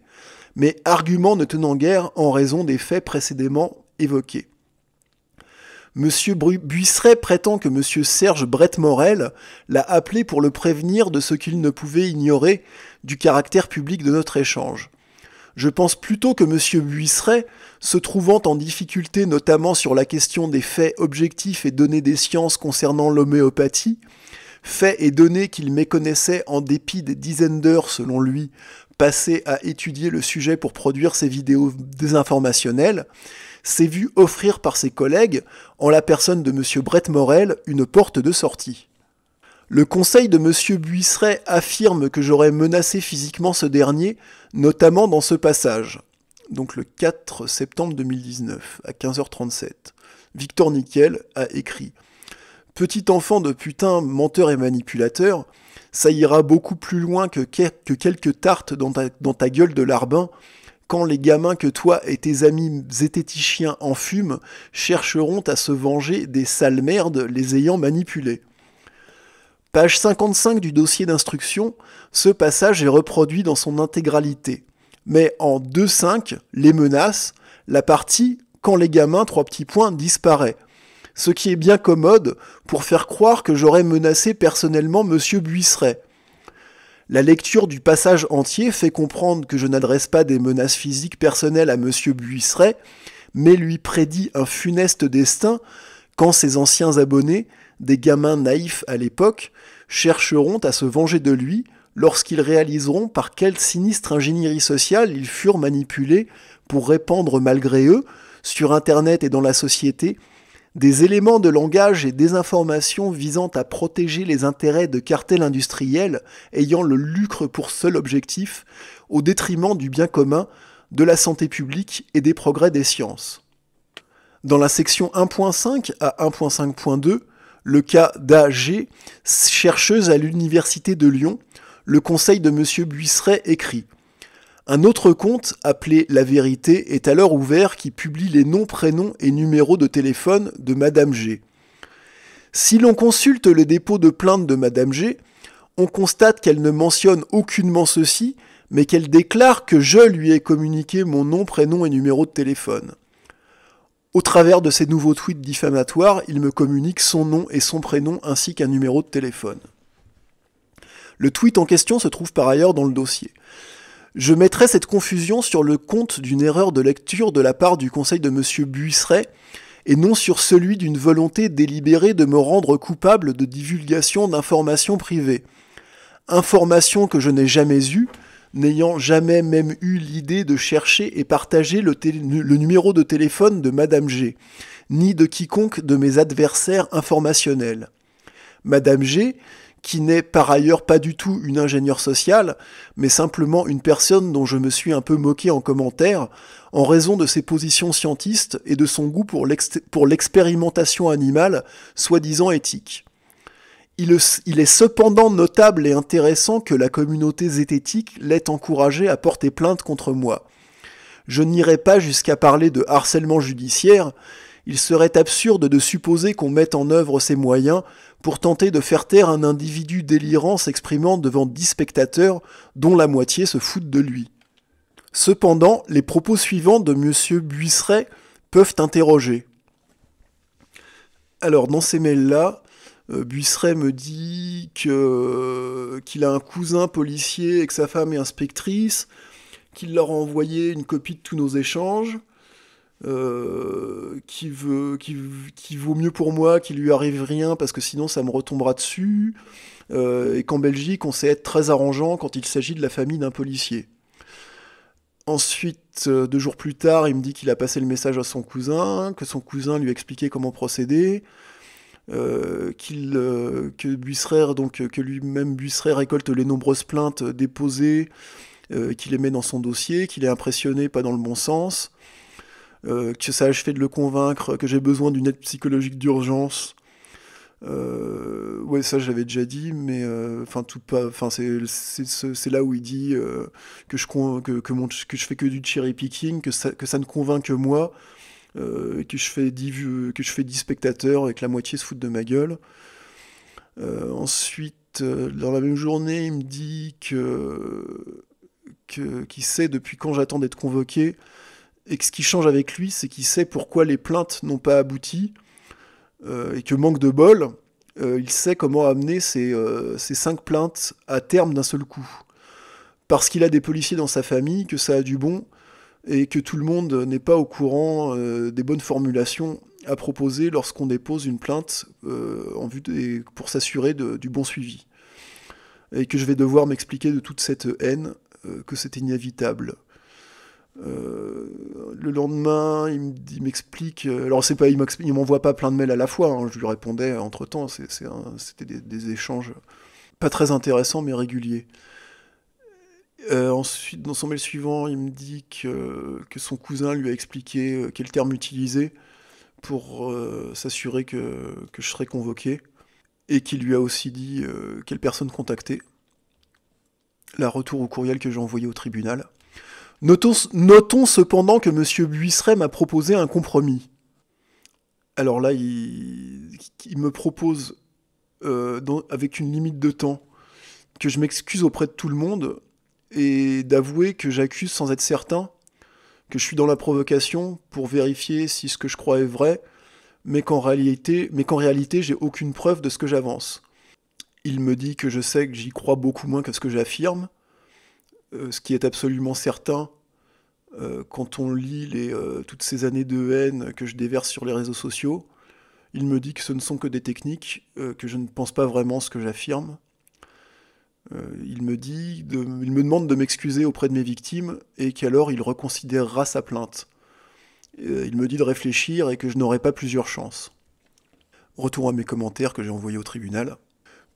Mais argument ne tenant guère en raison des faits précédemment évoqués. Monsieur Buisseret prétend que Monsieur Serge Brett-Morel l'a appelé pour le prévenir de ce qu'il ne pouvait ignorer du caractère public de notre échange. Je pense plutôt que Monsieur Buisseret, se trouvant en difficulté notamment sur la question des faits objectifs et données des sciences concernant l'homéopathie, faits et données qu'il méconnaissait en dépit des dizaines d'heures, selon lui, passées à étudier le sujet pour produire ses vidéos désinformationnelles, s'est vu offrir par ses collègues, en la personne de Monsieur Brett-Morel, une porte de sortie. Le conseil de Monsieur Buisseret affirme que j'aurais menacé physiquement ce dernier, notamment dans ce passage. Donc le 4 septembre 2019, à 15h37. Victor Nickel a écrit « Petit enfant de putain, menteur et manipulateur, ça ira beaucoup plus loin que quelques tartes dans ta gueule de larbin, quand les gamins que toi et tes amis zététiciens en fument chercheront à se venger des sales merdes les ayant manipulés. » Page 55 du dossier d'instruction, ce passage est reproduit dans son intégralité. Mais en 2.5, les menaces, la partie « quand les gamins, 3 petits points » disparaît. Ce qui est bien commode pour faire croire que j'aurais menacé personnellement Monsieur Buisseret. La lecture du passage entier fait comprendre que je n'adresse pas des menaces physiques personnelles à Monsieur Buisseret, mais lui prédit un funeste destin quand ses anciens abonnés, des gamins naïfs à l'époque, chercheront à se venger de lui lorsqu'ils réaliseront par quelle sinistre ingénierie sociale ils furent manipulés pour répandre malgré eux, sur Internet et dans la société, Des éléments de langage et des informations visant à protéger les intérêts de cartels industriels ayant le lucre pour seul objectif, au détriment du bien commun, de la santé publique et des progrès des sciences. Dans la section 1.5 à 1.5.2, le cas d'A.G., chercheuse à l'Université de Lyon, le conseil de M. Buisseret écrit « Un autre compte, appelé La Vérité, est alors ouvert qui publie les noms, prénoms et numéros de téléphone de Madame G. Si l'on consulte le dépôt de plainte de Madame G, on constate qu'elle ne mentionne aucunement ceci, mais qu'elle déclare que je lui ai communiqué mon nom, prénom et numéro de téléphone. Au travers de ces nouveaux tweets diffamatoires, il me communique son nom et son prénom ainsi qu'un numéro de téléphone. Le tweet en question se trouve par ailleurs dans le dossier. Je mettrai cette confusion sur le compte d'une erreur de lecture de la part du conseil de M. Buisseret et non sur celui d'une volonté délibérée de me rendre coupable de divulgation d'informations privées. Informations que je n'ai jamais eues, n'ayant jamais même eu l'idée de chercher et partager le numéro de téléphone de Madame G, ni de quiconque de mes adversaires informationnels. Madame G, qui n'est par ailleurs pas du tout une ingénieure sociale, mais simplement une personne dont je me suis un peu moqué en commentaire, en raison de ses positions scientistes et de son goût pour l'expérimentation animale, soi-disant éthique. Il est cependant notable et intéressant que la communauté zététique l'ait encouragé à porter plainte contre moi. Je n'irai pas jusqu'à parler de harcèlement judiciaire, il serait absurde de supposer qu'on mette en œuvre ces moyens pour tenter de faire taire un individu délirant s'exprimant devant 10 spectateurs dont la moitié se foutent de lui. Cependant, les propos suivants de M. Buisseret peuvent interroger. Alors, dans ces mails-là, Buisseret me dit qu'il a un cousin policier et que sa femme est inspectrice, qu'il leur a envoyé une copie de tous nos échanges, qui vaut mieux pour moi qu'il lui arrive rien parce que sinon ça me retombera dessus, et qu'en Belgique on sait être très arrangeant quand il s'agit de la famille d'un policier. Ensuite, 2 jours plus tard, il me dit qu'il a passé le message à son cousin, que son cousin lui a expliqué comment procéder, que lui-même Buisseret récolte les nombreuses plaintes déposées, qu'il les met dans son dossier, qu'il est impressionné, pas dans le bon sens, que ça a achevé de le convaincre que j'ai besoin d'une aide psychologique d'urgence. Ouais, ça j'avais déjà dit, mais c'est là où il dit que je fais que du cherry picking, que ça ne convainc que moi, que je fais 10 spectateurs et que la moitié se foutent de ma gueule. Ensuite, dans la même journée, il me dit qu'il sait depuis quand j'attends d'être convoqué, et que ce qui change avec lui, c'est qu'il sait pourquoi les plaintes n'ont pas abouti, et que manque de bol, il sait comment amener ces 5 plaintes à terme d'un seul coup. Parce qu'il a des policiers dans sa famille, que ça a du bon, et que tout le monde n'est pas au courant des bonnes formulations à proposer lorsqu'on dépose une plainte pour s'assurer du bon suivi. Et que je vais devoir m'expliquer de toute cette haine, que c'est inévitable. Le lendemain, il m'explique... alors, il m'envoie pas plein de mails à la fois, hein, je lui répondais entre-temps, c'était des échanges pas très intéressants, mais réguliers. Ensuite, dans son mail suivant, il me dit que son cousin lui a expliqué quel terme utiliser pour s'assurer que je serais convoqué, et qu'il lui a aussi dit quelle personne contacter. La retour au courriel que j'ai envoyé au tribunal. Notons cependant que M. Buisseret m'a proposé un compromis. Alors là, il me propose, avec une limite de temps, que je m'excuse auprès de tout le monde, et d'avouer que j'accuse sans être certain, que je suis dans la provocation pour vérifier si ce que je crois est vrai, mais qu'en réalité, j'ai aucune preuve de ce que j'avance. Il me dit que je sais que j'y crois beaucoup moins que ce que j'affirme, ce qui est absolument certain quand on lit toutes ces années de haine que je déverse sur les réseaux sociaux. Il me dit que ce ne sont que des techniques, que je ne pense pas vraiment ce que j'affirme. Il me demande de m'excuser auprès de mes victimes et qu'alors il reconsidérera sa plainte. Il me dit de réfléchir et que je n'aurai pas plusieurs chances. Retour à mes commentaires que j'ai envoyés au tribunal.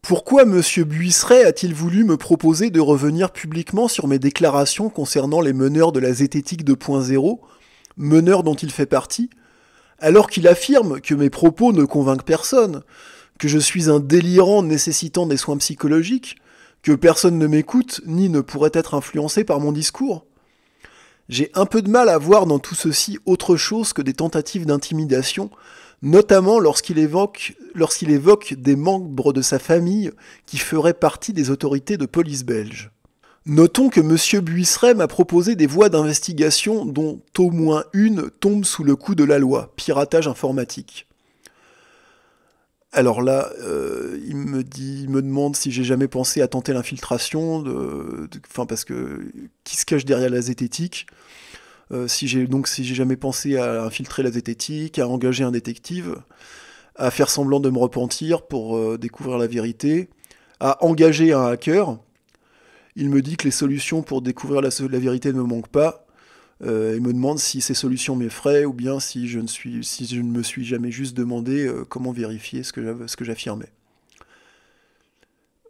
Pourquoi M. Buisseret a-t-il voulu me proposer de revenir publiquement sur mes déclarations concernant les meneurs de la zététique 2.0, meneurs dont il fait partie, alors qu'il affirme que mes propos ne convainquent personne, que je suis un délirant nécessitant des soins psychologiques, que personne ne m'écoute ni ne pourrait être influencé par mon discours? J'ai un peu de mal à voir dans tout ceci autre chose que des tentatives d'intimidation, notamment lorsqu'il évoque des membres de sa famille qui feraient partie des autorités de police belges. Notons que M. Buisseret m'a proposé des voies d'investigation dont au moins une tombe sous le coup de la loi, piratage informatique. Alors là, il me demande si j'ai jamais pensé à tenter l'infiltration, parce que qui se cache derrière la zététique, si j'ai jamais pensé à infiltrer la zététique, à engager un détective, à faire semblant de me repentir pour découvrir la vérité, à engager un hacker. Il me dit que les solutions pour découvrir la vérité ne me manquent pas. Il me demande si ces solutions m'effraient ou bien si je ne me suis jamais juste demandé comment vérifier ce que j'affirmais.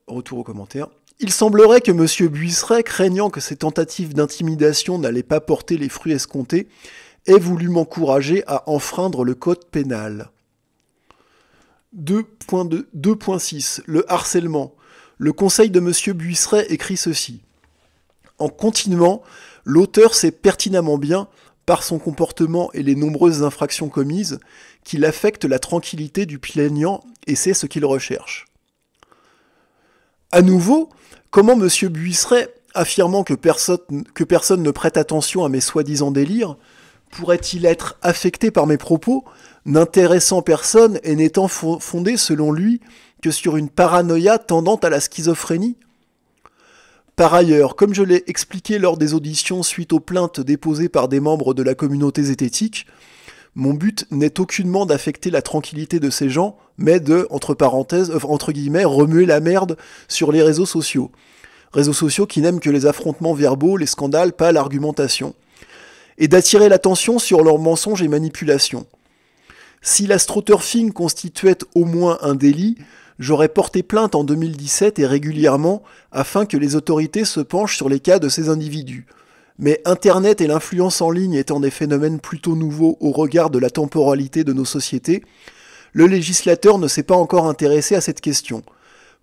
Retour aux commentaires. Il semblerait que M. Buisseret, craignant que ces tentatives d'intimidation n'allaient pas porter les fruits escomptés, ait voulu m'encourager à enfreindre le code pénal. 2.6. Le harcèlement. Le conseil de M. Buisseret écrit ceci. En continuant, l'auteur sait pertinemment bien, par son comportement et les nombreuses infractions commises, qu'il affecte la tranquillité du plaignant et c'est ce qu'il recherche. À nouveau, comment M. Buisseret, affirmant que personne ne prête attention à mes soi-disant délires, pourrait-il être affecté par mes propos, n'intéressant personne et n'étant fondé, selon lui, que sur une paranoïa tendant à la schizophrénie? Par ailleurs, comme je l'ai expliqué lors des auditions suite aux plaintes déposées par des membres de la communauté zététique, mon but n'est aucunement d'affecter la tranquillité de ces gens, mais de, entre guillemets, remuer la merde sur les réseaux sociaux. Réseaux sociaux qui n'aiment que les affrontements verbaux, les scandales, pas l'argumentation. Et d'attirer l'attention sur leurs mensonges et manipulations. Si l'astroturfing constituait au moins un délit, j'aurais porté plainte en 2017 et régulièrement afin que les autorités se penchent sur les cas de ces individus. Mais Internet et l'influence en ligne étant des phénomènes plutôt nouveaux au regard de la temporalité de nos sociétés, le législateur ne s'est pas encore intéressé à cette question.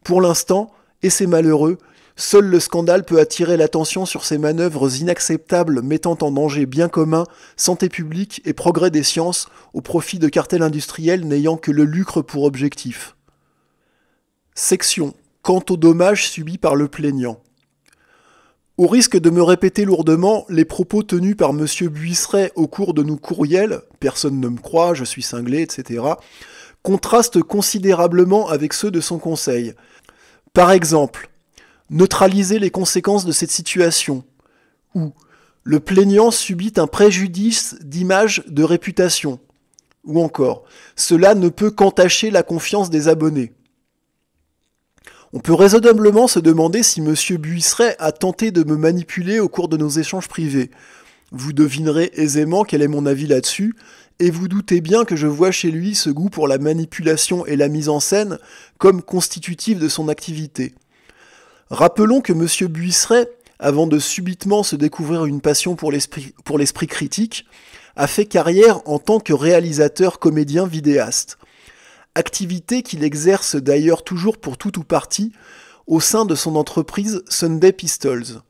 Pour l'instant, et c'est malheureux, seul le scandale peut attirer l'attention sur ces manœuvres inacceptables mettant en danger bien commun, santé publique et progrès des sciences au profit de cartels industriels n'ayant que le lucre pour objectif. Section. Quant aux dommages subis par le plaignant. Au risque de me répéter lourdement, les propos tenus par M. Buisseret au cours de nos courriels, personne ne me croit, je suis cinglé, etc., contrastent considérablement avec ceux de son conseil. Par exemple, neutraliser les conséquences de cette situation, ou le plaignant subit un préjudice d'image, de réputation, ou encore, cela ne peut qu'entacher la confiance des abonnés. On peut raisonnablement se demander si M. Buisseret a tenté de me manipuler au cours de nos échanges privés. Vous devinerez aisément quel est mon avis là-dessus, et vous doutez bien que je vois chez lui ce goût pour la manipulation et la mise en scène comme constitutif de son activité. Rappelons que M. Buisseret, avant de subitement se découvrir une passion pour l'esprit critique, a fait carrière en tant que réalisateur, comédien, vidéaste. Activité qu'il exerce d'ailleurs toujours pour tout ou partie au sein de son entreprise Sunday Pistols.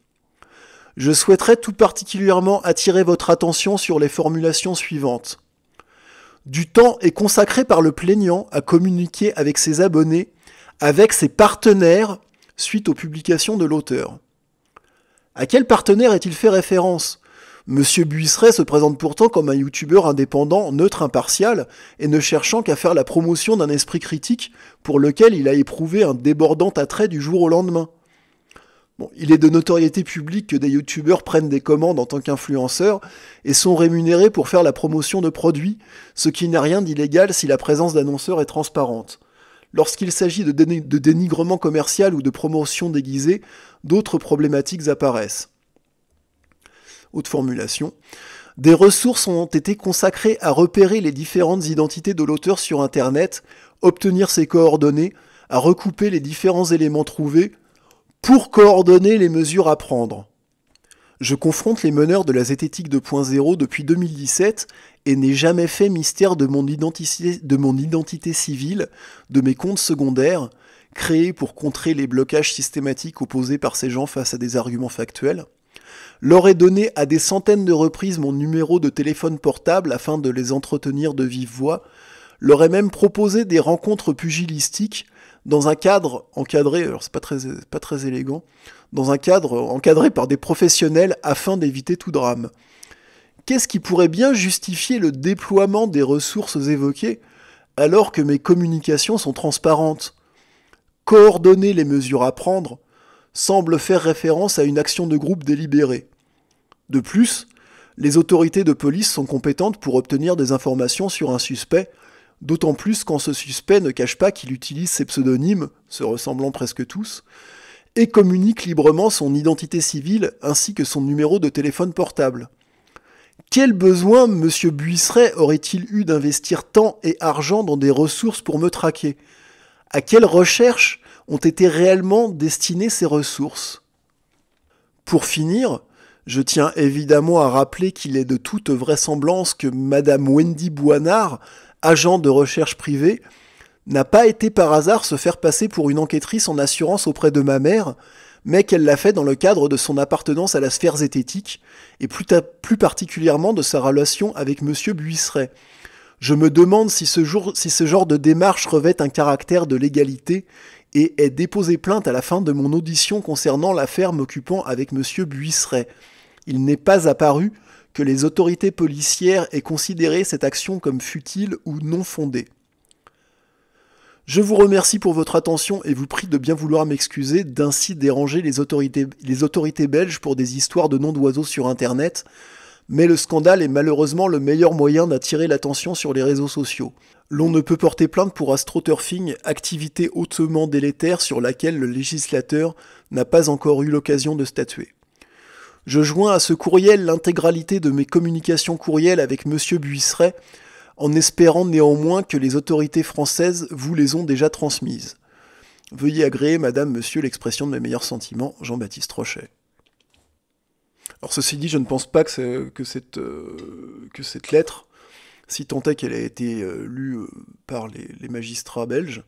Je souhaiterais tout particulièrement attirer votre attention sur les formulations suivantes. Du temps est consacré par le plaignant à communiquer avec ses abonnés, avec ses partenaires, suite aux publications de l'auteur. À quel partenaire est-il fait référence ? Monsieur Buisseret se présente pourtant comme un youtubeur indépendant, neutre, impartial, et ne cherchant qu'à faire la promotion d'un esprit critique pour lequel il a éprouvé un débordant attrait du jour au lendemain. Bon, il est de notoriété publique que des youtubeurs prennent des commandes en tant qu'influenceurs et sont rémunérés pour faire la promotion de produits, ce qui n'a rien d'illégal si la présence d'annonceurs est transparente. Lorsqu'il s'agit de dénigrement commercial ou de promotion déguisée, d'autres problématiques apparaissent. Autre formulation. Des ressources ont été consacrées à repérer les différentes identités de l'auteur sur Internet, obtenir ses coordonnées, à recouper les différents éléments trouvés pour coordonner les mesures à prendre. Je confronte les meneurs de la zététique 2.0 depuis 2017 et n'ai jamais fait mystère de mon identité civile, de mes comptes secondaires, créés pour contrer les blocages systématiques opposés par ces gens face à des arguments factuels. Leur ai donné à des centaines de reprises mon numéro de téléphone portable afin de les entretenir de vive voix, leur ai même proposé des rencontres pugilistiques dans un cadre encadré, alors c'est pas très élégant, dans un cadre encadré par des professionnels afin d'éviter tout drame. Qu'est-ce qui pourrait bien justifier le déploiement des ressources évoquées alors que mes communications sont transparentes ? Coordonner les mesures à prendre semble faire référence à une action de groupe délibérée. De plus, les autorités de police sont compétentes pour obtenir des informations sur un suspect, d'autant plus quand ce suspect ne cache pas qu'il utilise ses pseudonymes, se ressemblant presque tous, et communique librement son identité civile ainsi que son numéro de téléphone portable. Quel besoin M. Buisseret aurait-il eu d'investir temps et argent dans des ressources pour me traquer ? À quelles recherches ont été réellement destinées ces ressources ? Pour finir, je tiens évidemment à rappeler qu'il est de toute vraisemblance que Madame Wendy Boinard, agent de recherche privée, n'a pas été par hasard se faire passer pour une enquêtrice en assurance auprès de ma mère, mais qu'elle l'a fait dans le cadre de son appartenance à la sphère zététique, et plus particulièrement de sa relation avec M. Buisseret. Je me demande si ce genre de démarche revêt un caractère de légalité et est déposé plainte à la fin de mon audition concernant l'affaire m'occupant avec M. Buisseret. Il n'est pas apparu que les autorités policières aient considéré cette action comme futile ou non fondée. Je vous remercie pour votre attention et vous prie de bien vouloir m'excuser d'ainsi déranger les autorités belges pour des histoires de noms d'oiseaux sur Internet, mais le scandale est malheureusement le meilleur moyen d'attirer l'attention sur les réseaux sociaux. L'on ne peut porter plainte pour astroturfing, activité hautement délétère sur laquelle le législateur n'a pas encore eu l'occasion de statuer. Je joins à ce courriel l'intégralité de mes communications courriels avec M. Buisseret, en espérant néanmoins que les autorités françaises vous les ont déjà transmises. Veuillez agréer, madame, monsieur, l'expression de mes meilleurs sentiments, Jean-Baptiste Rochet. Alors ceci dit, je ne pense pas que cette lettre, si tant est qu'elle a été lue par les magistrats belges,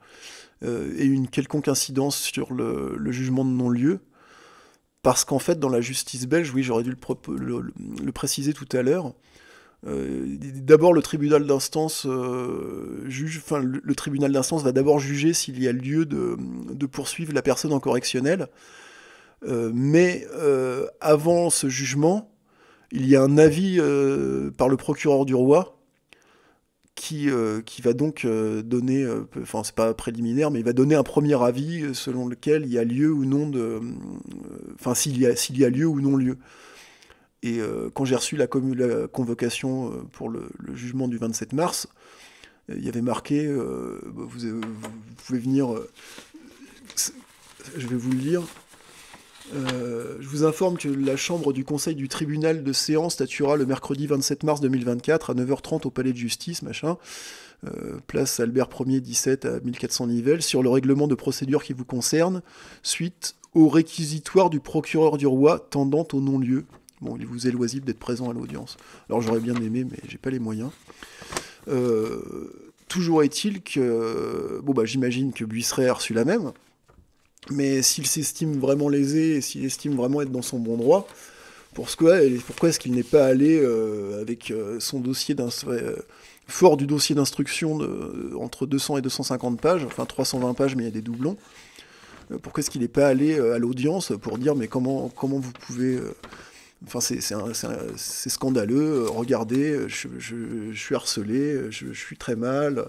ait une quelconque incidence sur le jugement de non-lieu, parce qu'en fait, dans la justice belge, oui, j'aurais dû le préciser tout à l'heure, d'abord le tribunal d'instance le tribunal d'instance va d'abord juger s'il y a lieu de poursuivre la personne en correctionnel, mais avant ce jugement, il y a un avis par le procureur du roi qui va donc donner, enfin c'est pas préliminaire, mais il va donner un premier avis selon lequel il y a lieu ou non s'il y a lieu ou non lieu. Et quand j'ai reçu la convocation pour le jugement du 27 mars, il y avait marqué, vous pouvez venir, je vais vous le lire, je vous informe que la chambre du conseil du tribunal de séance statuera le mercredi 27 mars 2024 à 9h30 au palais de justice, place Albert 1er 17 à 1400 Nivelles, sur le règlement de procédure qui vous concerne, suite au réquisitoire du procureur du roi tendant au non-lieu. Bon, il vous est loisible d'être présent à l'audience. Alors j'aurais bien aimé, mais j'ai pas les moyens. Toujours est-il que... j'imagine que Buisseret a reçu la même, mais s'il s'estime vraiment lésé, et s'il estime vraiment être dans son bon droit, pourquoi est-ce qu'il n'est pas allé avec son dossier fort du dossier d'instruction entre 200 et 250 pages, enfin 320 pages, mais il y a des doublons, pourquoi est-ce qu'il n'est pas allé à l'audience pour dire mais comment vous pouvez... Enfin, c'est scandaleux, regardez, je suis harcelé, je suis très mal,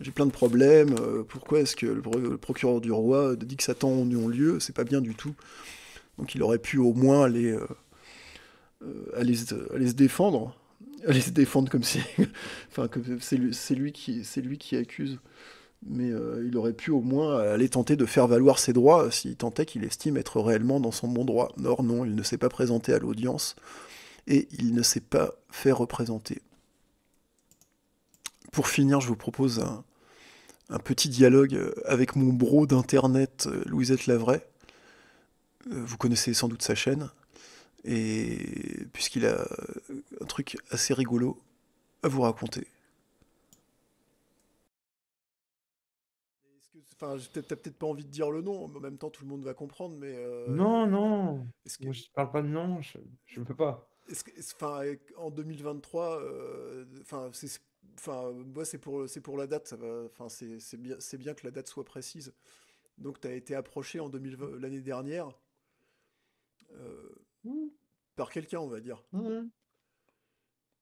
j'ai plein de problèmes, pourquoi est-ce que le procureur du roi dit que ça tend au non-lieu, c'est pas bien du tout. Donc il aurait pu au moins aller se défendre comme si... enfin, c'est lui qui accuse. Mais il aurait pu au moins aller tenter de faire valoir ses droits s'il tentait qu'il estime être réellement dans son bon droit. Or non, il ne s'est pas présenté à l'audience et il ne s'est pas fait représenter. Pour finir, je vous propose un petit dialogue avec mon bro d'internet, Louisette Lavray. Vous connaissez sans doute sa chaîne, et puisqu'il a un truc assez rigolo à vous raconter. Enfin, t'as peut-être pas envie de dire le nom, mais en même temps tout le monde va comprendre, mais Non, non. est-ce que, Moi, je parle pas de nom. Je ne peux pas. enfin, en 2023, enfin, enfin, moi c'est pour la date, ça va, enfin, c'est bien que la date soit précise. Donc, tu as été approché en 2020, l'année dernière, euh, Hmm, par quelqu'un, on va dire, hmm,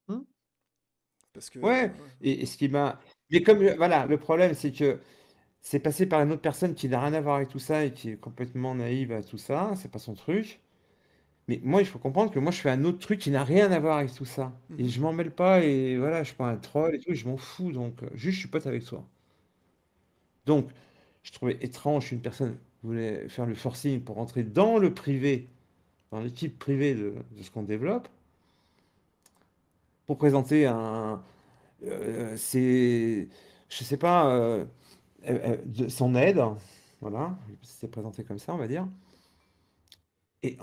hmm. parce que, Ouais. ouais. Et ce qui m'a. Mais comme voilà, le problème, c'est que c'est passé par une autre personne qui n'a rien à voir avec tout ça et qui est complètement naïve à tout ça. C'est pas son truc. Mais moi, il faut comprendre que moi, je fais un autre truc qui n'a rien à voir avec tout ça. Et Mhm. je m'en mêle pas, et voilà, je suis pas un troll et tout, je m'en fous. Donc, juste, je suis pote avec toi. Donc, je trouvais étrange qu'une personne voulait faire le forcing pour rentrer dans le privé, dans l'équipe privée de ce qu'on développe, pour présenter je sais pas, son aide. Voilà, c'est présenté comme ça, on va dire. Et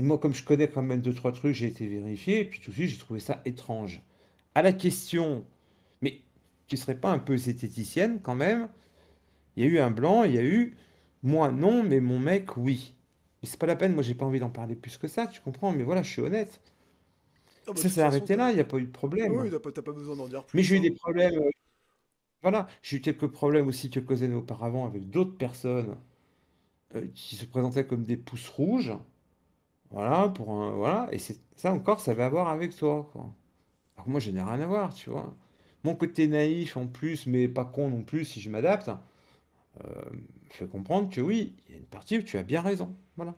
moi, comme je connais quand même deux, trois trucs, j'ai été vérifié, et puis tout de suite, j'ai trouvé ça étrange. À la question, mais tu serais pas un peu zététicienne quand même? Il y a eu un blanc, il y a eu moi non, mais mon mec oui. Mais c'est pas la peine, moi j'ai pas envie d'en parler plus que ça, tu comprends? Mais voilà, je suis honnête. Ah bah, de Ça toute s'est façon, arrêté là, il n'y a pas eu de oui, problème. t'as pas besoin d'en dire Mais plus, j'ai eu hein. des problèmes, voilà, j'ai eu quelques problèmes aussi quelques années auparavant avec d'autres personnes qui se présentaient comme des pouces rouges. Voilà, voilà, et c'est ça encore, ça va avoir avec toi, quoi. Alors que moi, je n'ai rien à voir, tu vois. Mon côté naïf en plus, mais pas con non plus, si je m'adapte, me fait comprendre que oui, il y a une partie où tu as bien raison. Voilà.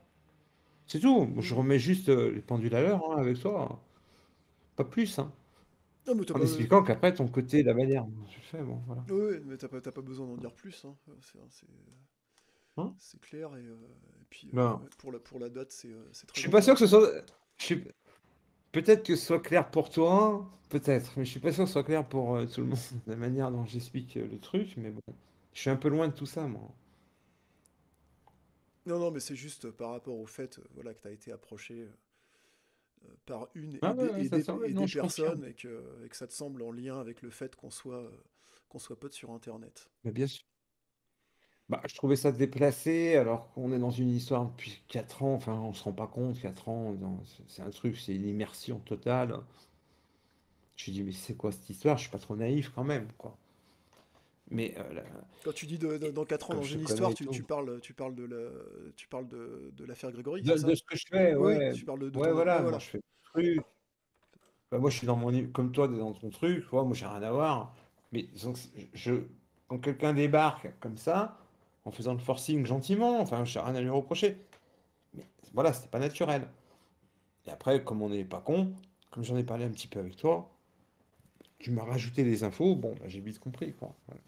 C'est tout. Je Mhm. remets juste les pendules à l'heure hein, avec toi. Pas plus, hein. Non, mais t'as En pas, expliquant qu'après, ton côté, la manière dont tu fais, bon, voilà. oui, mais t'as pas besoin d'en dire plus, hein. Hein. C'est clair, et puis Ben, ouais, pour la date, c'est je très suis pas sûr que ce intéressant. soit. je suis- Peut-être que ce soit clair pour toi, peut-être, mais je suis pas sûr que ce soit clair pour tout le monde, la manière dont j'explique le truc, mais bon. Je suis un peu loin de tout ça, moi. Non, non, mais c'est juste par rapport au fait, voilà, que t'as été approché par une Ah et ouais, des, ouais, et ça, des, ça, ouais, et non, des je confirme. personnes, et que ça te semble en lien avec le fait qu'on soit potes sur Internet. Mais bien sûr. Bah, je trouvais ça déplacé alors qu'on est dans une histoire depuis 4 ans. Enfin, on se rend pas compte, 4 ans, c'est un truc, c'est une immersion totale. Je me dis, mais c'est quoi cette histoire? Je suis pas trop naïf quand même, quoi. Mais Quand tu dis et dans 4 ans comme dans je te une connais histoire, et tout. tu parles de l'affaire Grégory, c'est De ça? ce que je fais, Oui, ouais. tu parles de Ouais, ton... Ouais, voilà, moi voilà. je fais des trucs. Bah, moi je suis comme toi, dans ton truc, tu vois, moi j'ai rien à voir. Mais disons que quand quelqu'un débarque comme ça, en faisant le forcing gentiment, enfin, j'ai rien à lui reprocher. Mais voilà, c'était pas naturel. Et après, comme on n'est pas con, comme j'en ai parlé un petit peu avec toi, tu m'as rajouté les infos, bon, bah, j'ai vite compris, quoi. Voilà.